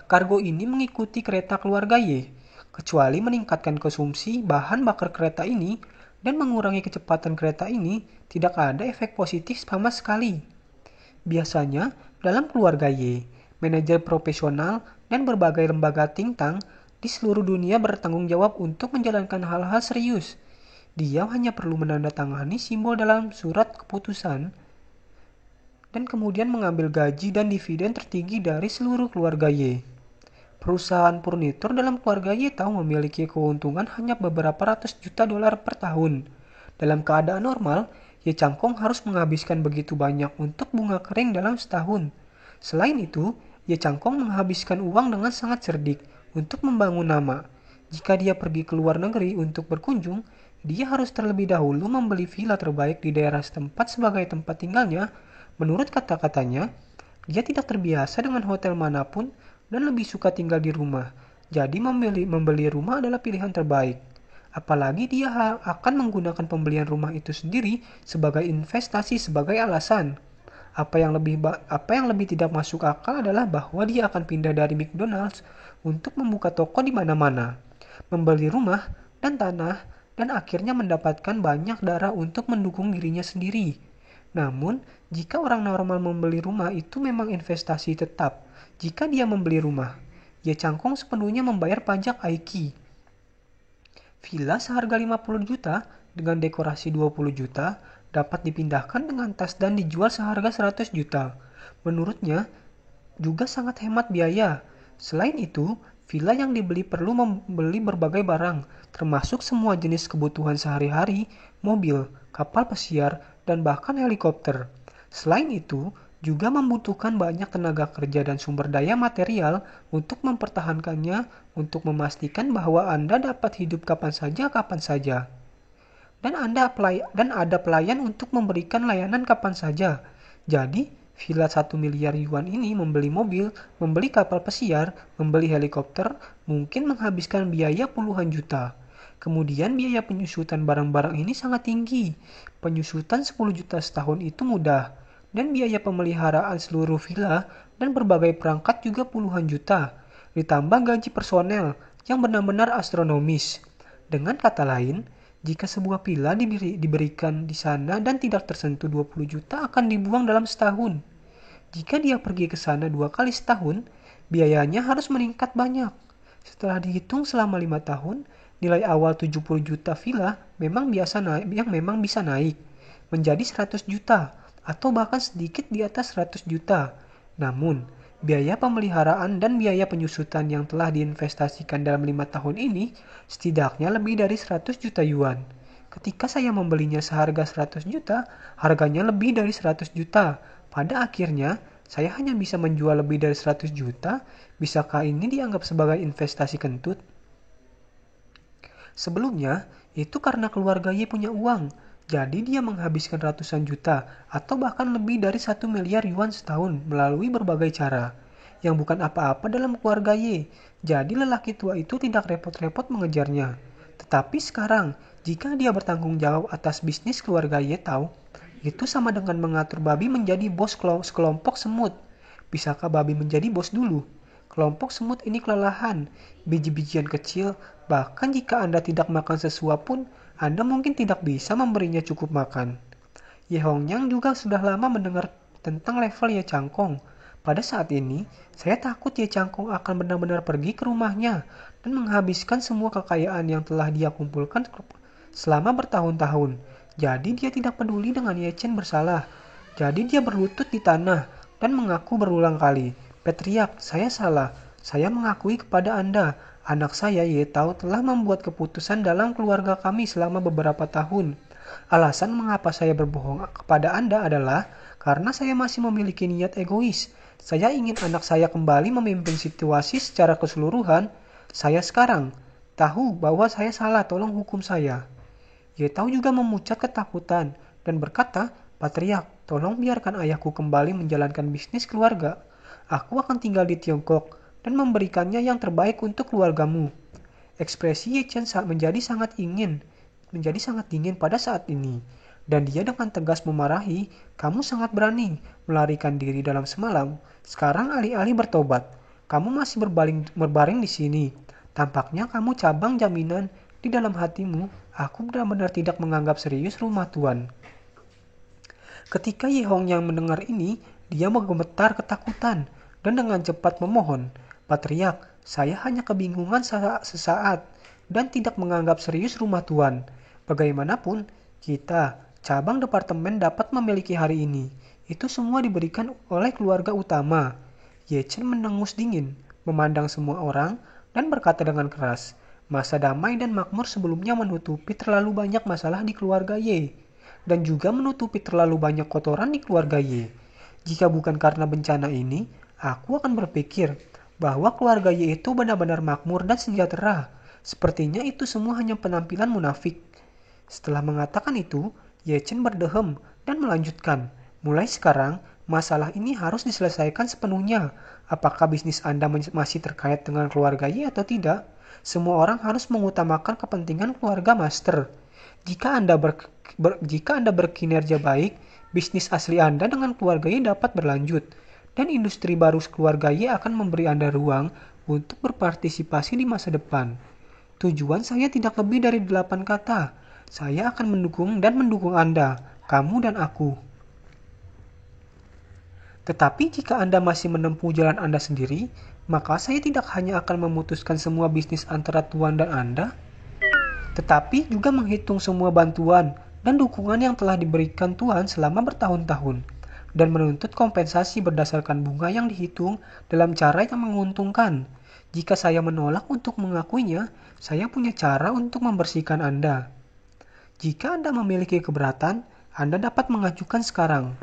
A: Kargo ini mengikuti kereta keluarga Ye. Kecuali meningkatkan konsumsi bahan bakar kereta ini dan mengurangi kecepatan kereta ini, tidak ada efek positif sama sekali. Biasanya, dalam keluarga Ye, manajer profesional dan berbagai lembaga think tank di seluruh dunia bertanggung jawab untuk menjalankan hal-hal serius. Dia hanya perlu menandatangani simbol dalam surat keputusan dan kemudian mengambil gaji dan dividen tertinggi dari seluruh keluarga Ye. Perusahaan furnitur dalam keluarga Ye Tao memiliki keuntungan hanya beberapa ratus juta dolar per tahun. Dalam keadaan normal, Ye Changkong harus menghabiskan begitu banyak untuk bunga kering dalam setahun. Selain itu, Ye Changkong menghabiskan uang dengan sangat cerdik untuk membangun nama. Jika dia pergi ke luar negeri untuk berkunjung, dia harus terlebih dahulu membeli villa terbaik di daerah setempat sebagai tempat tinggalnya. Menurut kata-katanya, dia tidak terbiasa dengan hotel manapun dan lebih suka tinggal di rumah. Jadi membeli rumah adalah pilihan terbaik. Apalagi dia akan menggunakan pembelian rumah itu sendiri sebagai investasi sebagai alasan. Apa yang lebih tidak masuk akal adalah bahwa dia akan pindah dari McDonald's untuk membuka toko di mana-mana, membeli rumah dan tanah, dan akhirnya mendapatkan banyak darah untuk mendukung dirinya sendiri. Namun, jika orang normal membeli rumah itu memang investasi tetap. Jika dia membeli rumah, Ye Changkong sepenuhnya membayar pajak Aiki. Villa seharga 50 juta dengan dekorasi 20 juta dapat dipindahkan dengan tas dan dijual seharga 100 juta. Menurutnya, juga sangat hemat biaya. Selain itu, villa yang dibeli perlu membeli berbagai barang, termasuk semua jenis kebutuhan sehari-hari, mobil, kapal pesiar, dan bahkan helikopter. Selain itu, juga membutuhkan banyak tenaga kerja dan sumber daya material untuk mempertahankannya, untuk memastikan bahwa Anda dapat hidup kapan saja. Dan ada pelayan untuk memberikan layanan kapan saja. Jadi, villa 1 miliar yuan ini membeli mobil, membeli kapal pesiar, membeli helikopter, mungkin menghabiskan biaya puluhan juta. Kemudian biaya penyusutan barang-barang ini sangat tinggi. Penyusutan 10 juta setahun itu mudah. dan biaya pemeliharaan seluruh villa dan berbagai perangkat juga puluhan juta. Ditambah gaji personel yang benar-benar astronomis. Dengan kata lain, jika sebuah villa diberikan di sana dan tidak tersentuh 20 juta akan dibuang dalam setahun. Jika dia pergi ke sana 2 kali setahun, biayanya harus meningkat banyak. Setelah dihitung selama 5 tahun, nilai awal 70 juta villa memang bisa naik menjadi 100 juta atau bahkan sedikit di atas 100 juta. Namun, biaya pemeliharaan dan biaya penyusutan yang telah diinvestasikan dalam 5 tahun ini setidaknya lebih dari 100 juta yuan. Ketika saya membelinya seharga 100 juta, harganya lebih dari 100 juta. Pada akhirnya, saya hanya bisa menjual lebih dari 100 juta. Bisakah ini dianggap sebagai investasi kentut? Sebelumnya, itu karena keluarga Y punya uang. Jadi dia menghabiskan ratusan juta atau bahkan lebih dari 1 miliar yuan setahun melalui berbagai cara. Yang bukan apa-apa dalam keluarga Y. Jadi lelaki tua itu tidak repot-repot mengejarnya. Tetapi sekarang, jika dia bertanggung jawab atas bisnis keluarga Y tahu, itu sama dengan mengatur babi menjadi bos sekelompok semut. Bisakah babi menjadi bos dulu? Kelompok semut ini kelelahan, biji-bijian kecil, bahkan jika Anda tidak makan sesuap pun, Anda mungkin tidak bisa memberinya cukup makan. Ye Hongyang juga sudah lama mendengar tentang level Ye Changkong. Pada saat ini, saya takut Ye Changkong akan benar-benar pergi ke rumahnya dan menghabiskan semua kekayaan yang telah dia kumpulkan selama bertahun-tahun. Jadi dia tidak peduli dengan Ye Chen bersalah. Jadi dia berlutut di tanah dan mengaku berulang kali. Petriak, saya salah. Saya mengakui kepada Anda, anak saya Ye Tao telah membuat keputusan dalam keluarga kami selama beberapa tahun. Alasan mengapa saya berbohong kepada Anda adalah karena saya masih memiliki niat egois. Saya ingin anak saya kembali memimpin situasi secara keseluruhan. Saya sekarang tahu bahwa saya salah, tolong hukum saya. Ye Tao juga memucat ketakutan dan berkata, Patriark, tolong biarkan ayahku kembali menjalankan bisnis keluarga. Aku akan tinggal di Tiongkok dan memberikannya yang terbaik untuk keluargamu. Ekspresi Ye Chen menjadi sangat dingin pada saat ini. Dan dia dengan tegas memarahi, kamu sangat berani melarikan diri dalam semalam. Sekarang alih-alih bertobat, kamu masih berbaring di sini. Tampaknya kamu cabang jaminan di dalam hatimu. Aku benar-benar tidak menganggap serius rumah Tuan. Ketika Ye Hongyang mendengar ini, dia menggemetar ketakutan dan dengan cepat memohon, Patriark, saya hanya kebingungan sesaat dan tidak menganggap serius rumah Tuan. Bagaimanapun, kita, cabang departemen dapat memiliki hari ini. Itu semua diberikan oleh keluarga utama. Ye Chen mendengus dingin, memandang semua orang, dan berkata dengan keras, masa damai dan makmur sebelumnya menutupi terlalu banyak masalah di keluarga Ye, dan juga menutupi terlalu banyak kotoran di keluarga Ye. Jika bukan karena bencana ini, aku akan berpikir bahwa keluarga Y itu benar-benar makmur dan sejahtera. Sepertinya itu semua hanya penampilan munafik. Setelah mengatakan itu, Ye Chen berdehem dan melanjutkan. Mulai sekarang, masalah ini harus diselesaikan sepenuhnya. Apakah bisnis Anda masih terkait dengan keluarga Y atau tidak? Semua orang harus mengutamakan kepentingan keluarga master. Jika Anda berkinerja baik, bisnis asli Anda dengan keluarga Y dapat berlanjut. Dan industri baru keluarga Y akan memberi Anda ruang untuk berpartisipasi di masa depan. Tujuan saya tidak lebih dari 8 kata. Saya akan mendukung Anda, kamu dan aku. Tetapi jika Anda masih menempuh jalan Anda sendiri, maka saya tidak hanya akan memutuskan semua bisnis antara Tuan dan Anda, tetapi juga menghitung semua bantuan dan dukungan yang telah diberikan Tuan selama bertahun-tahun, dan menuntut kompensasi berdasarkan bunga yang dihitung dalam cara yang menguntungkan. Jika saya menolak untuk mengakuinya, saya punya cara untuk membersihkan Anda. Jika Anda memiliki keberatan, Anda dapat mengajukan sekarang.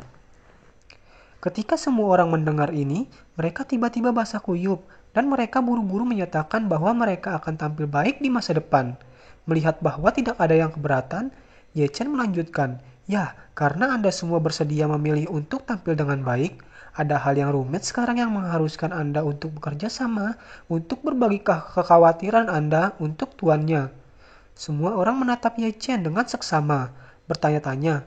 A: Ketika semua orang mendengar ini, mereka tiba-tiba basah kuyup, dan mereka buru-buru menyatakan bahwa mereka akan tampil baik di masa depan. Melihat bahwa tidak ada yang keberatan, Ye Chen melanjutkan, ya, karena Anda semua bersedia memilih untuk tampil dengan baik, ada hal yang rumit sekarang yang mengharuskan Anda untuk bekerja sama untuk berbagi kekhawatiran Anda untuk tuannya. Semua orang menatap Ye Chen dengan seksama, bertanya-tanya,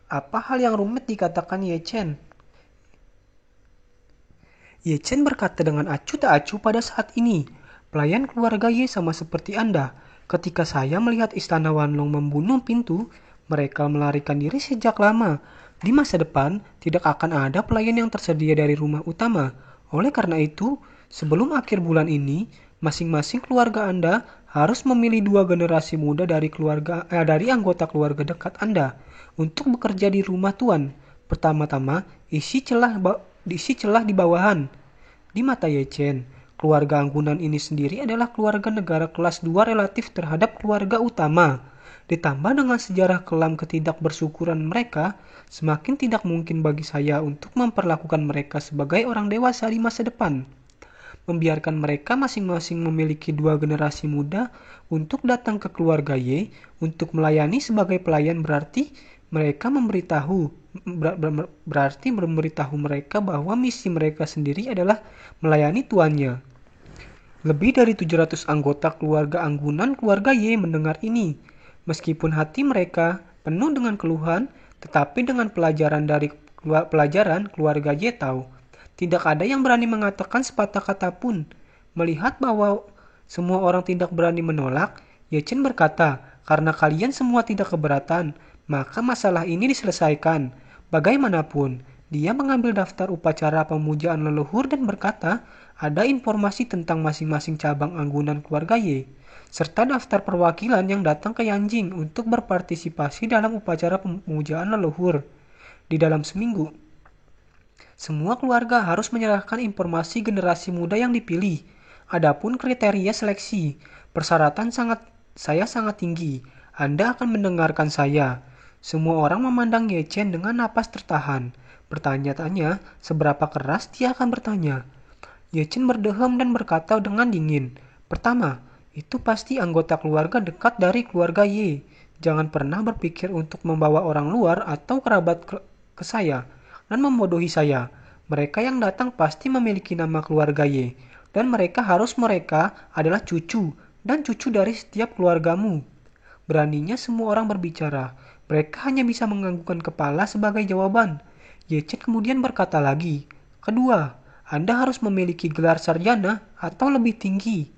A: Apa hal yang rumit dikatakan Ye Chen? Ye Chen berkata dengan acuh tak acuh pada saat ini. Pelayan keluarga Ye sama seperti Anda. Ketika saya melihat istana Wanlong membunuh pintu, mereka melarikan diri sejak lama. Di masa depan, tidak akan ada pelayan yang tersedia dari rumah utama. Oleh karena itu, sebelum akhir bulan ini, masing-masing keluarga Anda harus memilih 2 generasi muda dari anggota keluarga dekat Anda untuk bekerja di rumah tuan. Pertama-tama, isi celah di bawahan. Di mata Ye Chen, keluarga anggunan ini sendiri adalah keluarga negara kelas 2 relatif terhadap keluarga utama. Ditambah dengan sejarah kelam ketidakbersyukuran mereka, semakin tidak mungkin bagi saya untuk memperlakukan mereka sebagai orang dewasa di masa depan. Membiarkan mereka masing-masing memiliki 2 generasi muda untuk datang ke keluarga Y untuk melayani sebagai pelayan berarti memberitahu mereka bahwa misi mereka sendiri adalah melayani tuannya. Lebih dari 700 anggota keluarga anggunan keluarga Y mendengar ini. Meskipun hati mereka penuh dengan keluhan, tetapi dengan pelajaran keluarga Y tahu tidak ada yang berani mengatakan sepatah kata pun. Melihat bahwa semua orang tidak berani menolak, Ye Chen berkata, karena kalian semua tidak keberatan, maka masalah ini diselesaikan. Bagaimanapun, dia mengambil daftar upacara pemujaan leluhur dan berkata, ada informasi tentang masing-masing cabang anggunan keluarga Y, serta daftar perwakilan yang datang ke Yanjing untuk berpartisipasi dalam upacara pemujaan leluhur. Di dalam seminggu, semua keluarga harus menyerahkan informasi generasi muda yang dipilih. Adapun kriteria seleksi, persyaratan saya sangat tinggi. Anda akan mendengarkan saya. Semua orang memandang Ye Chen dengan napas tertahan. Bertanya-tanya, seberapa keras dia akan bertanya. Ye Chen berdeham dan berkata dengan dingin. Pertama, itu pasti anggota keluarga dekat dari keluarga Ye. Jangan pernah berpikir untuk membawa orang luar atau kerabat ke saya dan membodohi saya. Mereka yang datang pasti memiliki nama keluarga Y, dan mereka adalah cucu dan cucu dari setiap keluargamu. Beraninya semua orang berbicara. Mereka hanya bisa menganggukkan kepala sebagai jawaban. Ye Chen kemudian berkata lagi, kedua, Anda harus memiliki gelar sarjana atau lebih tinggi.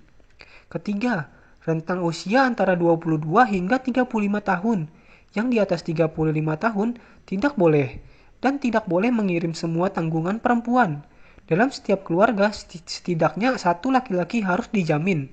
A: Ketiga, rentang usia antara 22 hingga 35 tahun. Yang di atas 35 tahun tidak boleh dan tidak boleh mengirim semua tanggungan perempuan. Dalam setiap keluarga, setidaknya satu laki-laki harus dijamin.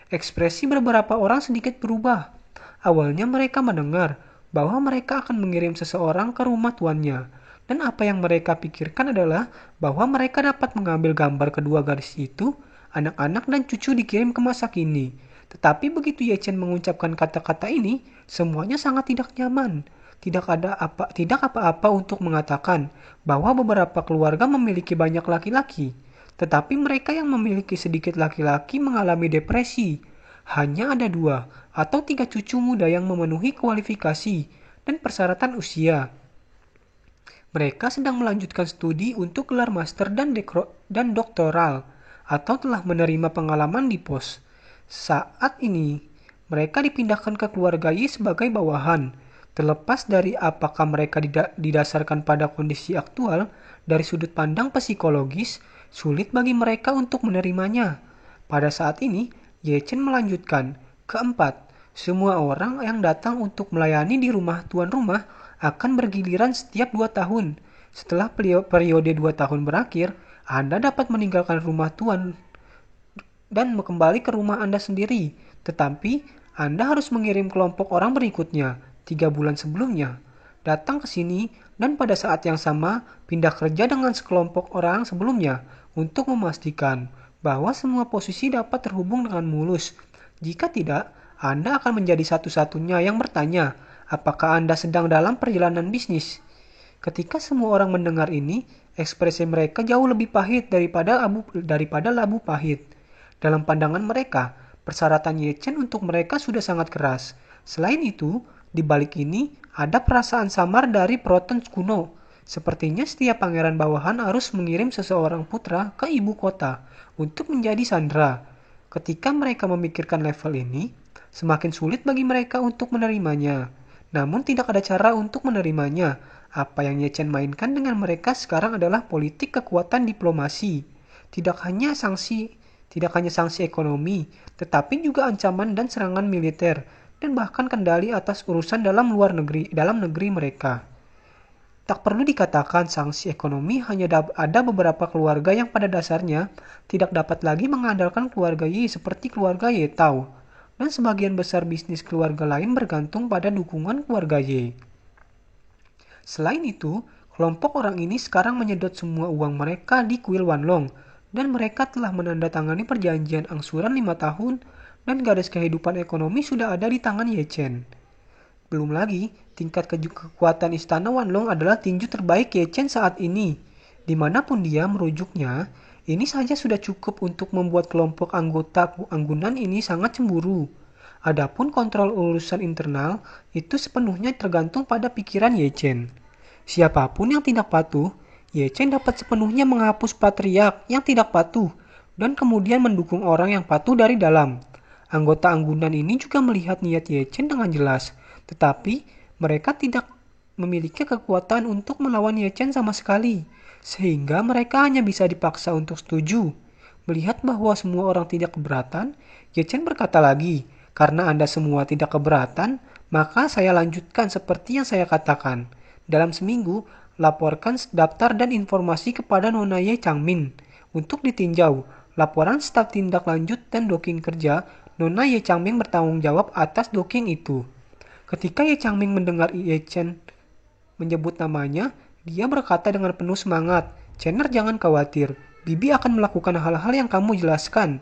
A: Ekspresi beberapa orang sedikit berubah. Awalnya mereka mendengar bahwa mereka akan mengirim seseorang ke rumah tuannya, dan apa yang mereka pikirkan adalah bahwa mereka dapat mengambil gambar kedua gadis itu, anak-anak dan cucu dikirim ke masa kini. Tetapi begitu Ye Chen mengucapkan kata-kata ini, semuanya sangat tidak nyaman. Tidak apa-apa untuk mengatakan bahwa beberapa keluarga memiliki banyak laki-laki, tetapi mereka yang memiliki sedikit laki-laki mengalami depresi. Hanya ada 2 atau 3 cucu muda yang memenuhi kualifikasi dan persyaratan usia. Mereka sedang melanjutkan studi untuk gelar master dan doktoral, atau telah menerima pengalaman di pos. Saat ini, mereka dipindahkan ke keluarga Y sebagai bawahan. Terlepas dari apakah mereka didasarkan pada kondisi aktual, dari sudut pandang psikologis, sulit bagi mereka untuk menerimanya. Pada saat ini, Ye Chen melanjutkan. Keempat, semua orang yang datang untuk melayani di rumah tuan rumah akan bergiliran setiap 2 tahun. Setelah periode 2 tahun berakhir, Anda dapat meninggalkan rumah tuan dan kembali ke rumah Anda sendiri. Tetapi, Anda harus mengirim kelompok orang berikutnya 3 bulan sebelumnya, datang ke sini dan pada saat yang sama pindah kerja dengan sekelompok orang sebelumnya untuk memastikan bahwa semua posisi dapat terhubung dengan mulus. Jika tidak, Anda akan menjadi satu-satunya yang bertanya, apakah Anda sedang dalam perjalanan bisnis? Ketika semua orang mendengar ini, ekspresi mereka jauh lebih pahit daripada labu pahit. Dalam pandangan mereka, persyaratan Ye Chen untuk mereka sudah sangat keras. Selain itu, di balik ini, ada perasaan samar dari Proton kuno. Sepertinya setiap pangeran bawahan harus mengirim seseorang putra ke ibu kota untuk menjadi sandera. Ketika mereka memikirkan level ini, semakin sulit bagi mereka untuk menerimanya. namun tidak ada cara untuk menerimanya. Apa yang Ye Chen mainkan dengan mereka sekarang adalah politik kekuatan diplomasi. Tidak hanya sanksi, tidak hanya sanksi ekonomi, tetapi juga ancaman dan serangan militer, dan bahkan kendali atas urusan dalam negeri mereka. Tak perlu dikatakan sanksi ekonomi, hanya ada beberapa keluarga yang pada dasarnya tidak dapat lagi mengandalkan keluarga Ye seperti keluarga Ye Tao, dan sebagian besar bisnis keluarga lain bergantung pada dukungan keluarga Ye. Selain itu, kelompok orang ini sekarang menyedot semua uang mereka di kuil Wanlong, dan mereka telah menandatangani perjanjian angsuran 5 tahun, dan garis kehidupan ekonomi sudah ada di tangan Ye Chen. Belum lagi, tingkat kekuatan istana Wanlong adalah tinju terbaik Ye Chen saat ini. Dimanapun dia merujuknya, ini saja sudah cukup untuk membuat kelompok anggota anggunan ini sangat cemburu. Adapun kontrol urusan internal, itu sepenuhnya tergantung pada pikiran Ye Chen. Siapapun yang tidak patuh, Ye Chen dapat sepenuhnya menghapus patriark yang tidak patuh, dan kemudian mendukung orang yang patuh dari dalam. Anggota anggunan ini juga melihat niat Ye Chen dengan jelas, tetapi mereka tidak memiliki kekuatan untuk melawan Ye Chen sama sekali, sehingga mereka hanya bisa dipaksa untuk setuju. Melihat bahwa semua orang tidak keberatan, Ye Chen berkata lagi, "Karena Anda semua tidak keberatan, maka saya lanjutkan seperti yang saya katakan. Dalam seminggu, laporkan daftar dan informasi kepada Nona Ye Changmin untuk ditinjau. Laporan staf tindak lanjut dan docking kerja, Nona Ye Changmin bertanggung jawab atas docking itu." Ketika Ye Changming mendengar Ye Chen menyebut namanya, dia berkata dengan penuh semangat, "Chener, jangan khawatir, Bibi akan melakukan hal-hal yang kamu jelaskan."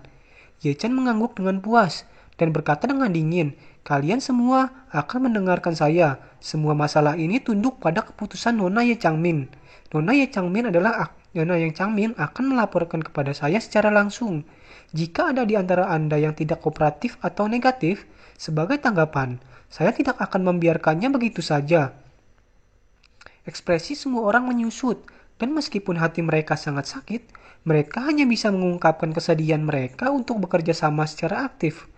A: Ye Chen mengangguk dengan puas dan berkata dengan dingin, "Kalian semua akan mendengarkan saya. Semua masalah ini tunduk pada keputusan Nona Ye Changmin. Nona Ye Changmin akan melaporkan kepada saya secara langsung. Jika ada di antara Anda yang tidak kooperatif atau negatif, sebagai tanggapan, saya tidak akan membiarkannya begitu saja." Ekspresi semua orang menyusut, dan meskipun hati mereka sangat sakit, mereka hanya bisa mengungkapkan kesedihan mereka untuk bekerja sama secara aktif.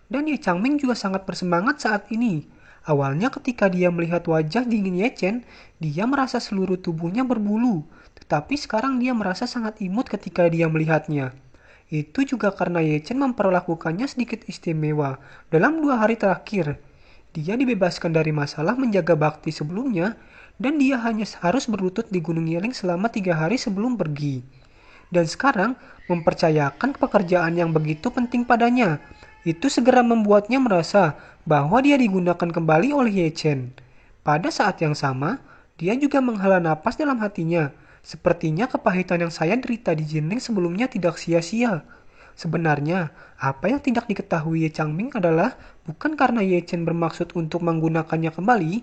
A: Dan Ye Changming juga sangat bersemangat saat ini. Awalnya ketika dia melihat wajah dingin Ye Chen, dia merasa seluruh tubuhnya berbulu, tetapi sekarang dia merasa sangat imut ketika dia melihatnya. Itu juga karena Ye Chen memperlakukannya sedikit istimewa dalam 2 hari terakhir. Dia dibebaskan dari masalah menjaga bakti sebelumnya, dan dia hanya harus berlutut di Gunung Yeling selama 3 hari sebelum pergi. Dan sekarang, mempercayakan pekerjaan yang begitu penting padanya, itu segera membuatnya merasa bahwa dia digunakan kembali oleh Ye Chen. Pada saat yang sama, dia juga menghela napas dalam hatinya. Sepertinya kepahitan yang saya derita di Jinling sebelumnya tidak sia-sia. Sebenarnya, apa yang tidak diketahui Ye Changming adalah bukan karena Ye Chen bermaksud untuk menggunakannya kembali,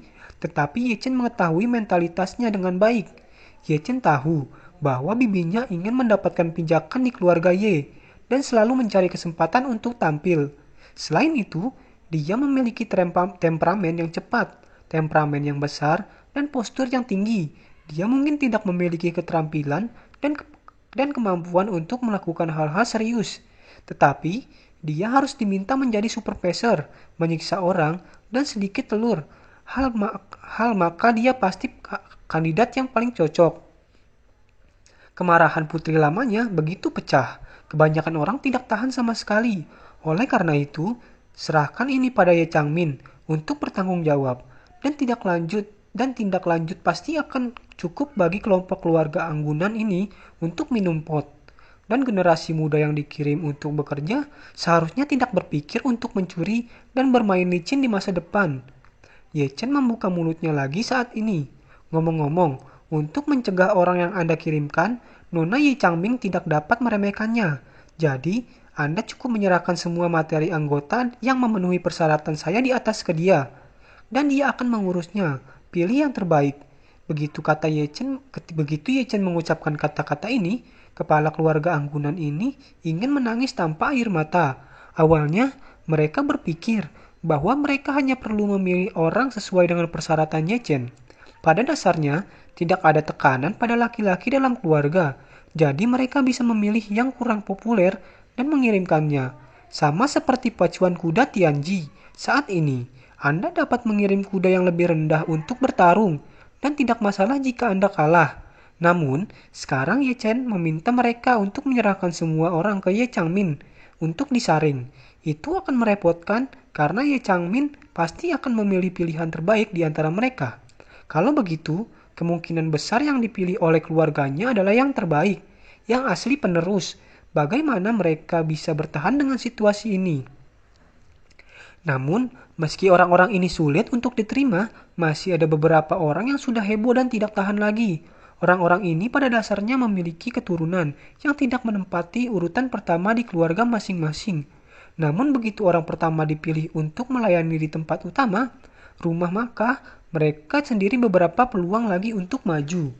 A: tetapi Ye Chen mengetahui mentalitasnya dengan baik. Ye Chen tahu bahwa bibinya ingin mendapatkan pijakan di keluarga Ye, dan selalu mencari kesempatan untuk tampil. Selain itu, dia memiliki temperamen yang cepat, temperamen yang besar, dan postur yang tinggi. Dia mungkin tidak memiliki keterampilan dan kemampuan untuk melakukan hal-hal serius. Tetapi, dia harus diminta menjadi supervisor, menyiksa orang, dan sedikit telur. Maka dia pasti kandidat yang paling cocok. Kemarahan putri lamanya begitu pecah. Kebanyakan orang tidak tahan sama sekali. Oleh karena itu, serahkan ini pada Ye Changmin untuk bertanggung jawab. Dan tindak lanjut pasti akan cukup bagi kelompok keluarga anggunan ini untuk minum pot. Dan generasi muda yang dikirim untuk bekerja seharusnya tidak berpikir untuk mencuri dan bermain licin di masa depan. Ye Chen membuka mulutnya lagi saat ini. Ngomong-ngomong, untuk mencegah orang yang Anda kirimkan, Nona Ye Changming tidak dapat meremehkannya. Jadi, Anda cukup menyerahkan semua materi anggota yang memenuhi persyaratan saya di atas ke dia. Dan dia akan mengurusnya. Pilih yang terbaik. Begitu Ye Chen mengucapkan kata-kata ini, kepala keluarga anggunan ini ingin menangis tanpa air mata. Awalnya, mereka berpikir bahwa mereka hanya perlu memilih orang sesuai dengan persyaratan Ye Chen. Pada dasarnya, tidak ada tekanan pada laki-laki dalam keluarga, jadi mereka bisa memilih yang kurang populer dan mengirimkannya. Sama seperti pacuan kuda Tianji. Saat ini, Anda dapat mengirim kuda yang lebih rendah untuk bertarung, dan tidak masalah jika Anda kalah. Namun, sekarang Ye Chen meminta mereka untuk menyerahkan semua orang ke Ye Changmin untuk disaring. Itu akan merepotkan karena Ye Changmin pasti akan memilih pilihan terbaik di antara mereka. Kalau begitu, kemungkinan besar yang dipilih oleh keluarganya adalah yang terbaik, yang asli penerus. Bagaimana mereka bisa bertahan dengan situasi ini? Namun, meski orang-orang ini sulit untuk diterima, masih ada beberapa orang yang sudah heboh dan tidak tahan lagi. Orang-orang ini pada dasarnya memiliki keturunan yang tidak menempati urutan pertama di keluarga masing-masing. Namun begitu orang pertama dipilih untuk melayani di tempat utama, rumah, maka mereka sendiri beberapa peluang lagi untuk maju.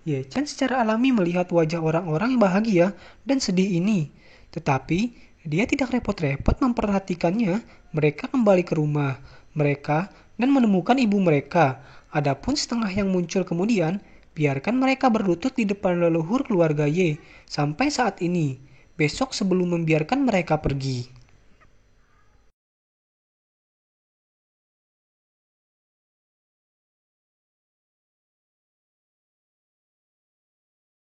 A: Ye Chen secara alami melihat wajah orang-orang yang bahagia dan sedih ini. Tetapi, dia tidak repot-repot memperhatikannya. Mereka kembali ke rumah mereka dan menemukan ibu mereka. Adapun setengah yang muncul kemudian, biarkan mereka berlutut di depan leluhur keluarga Ye sampai saat ini. Besok sebelum membiarkan mereka pergi.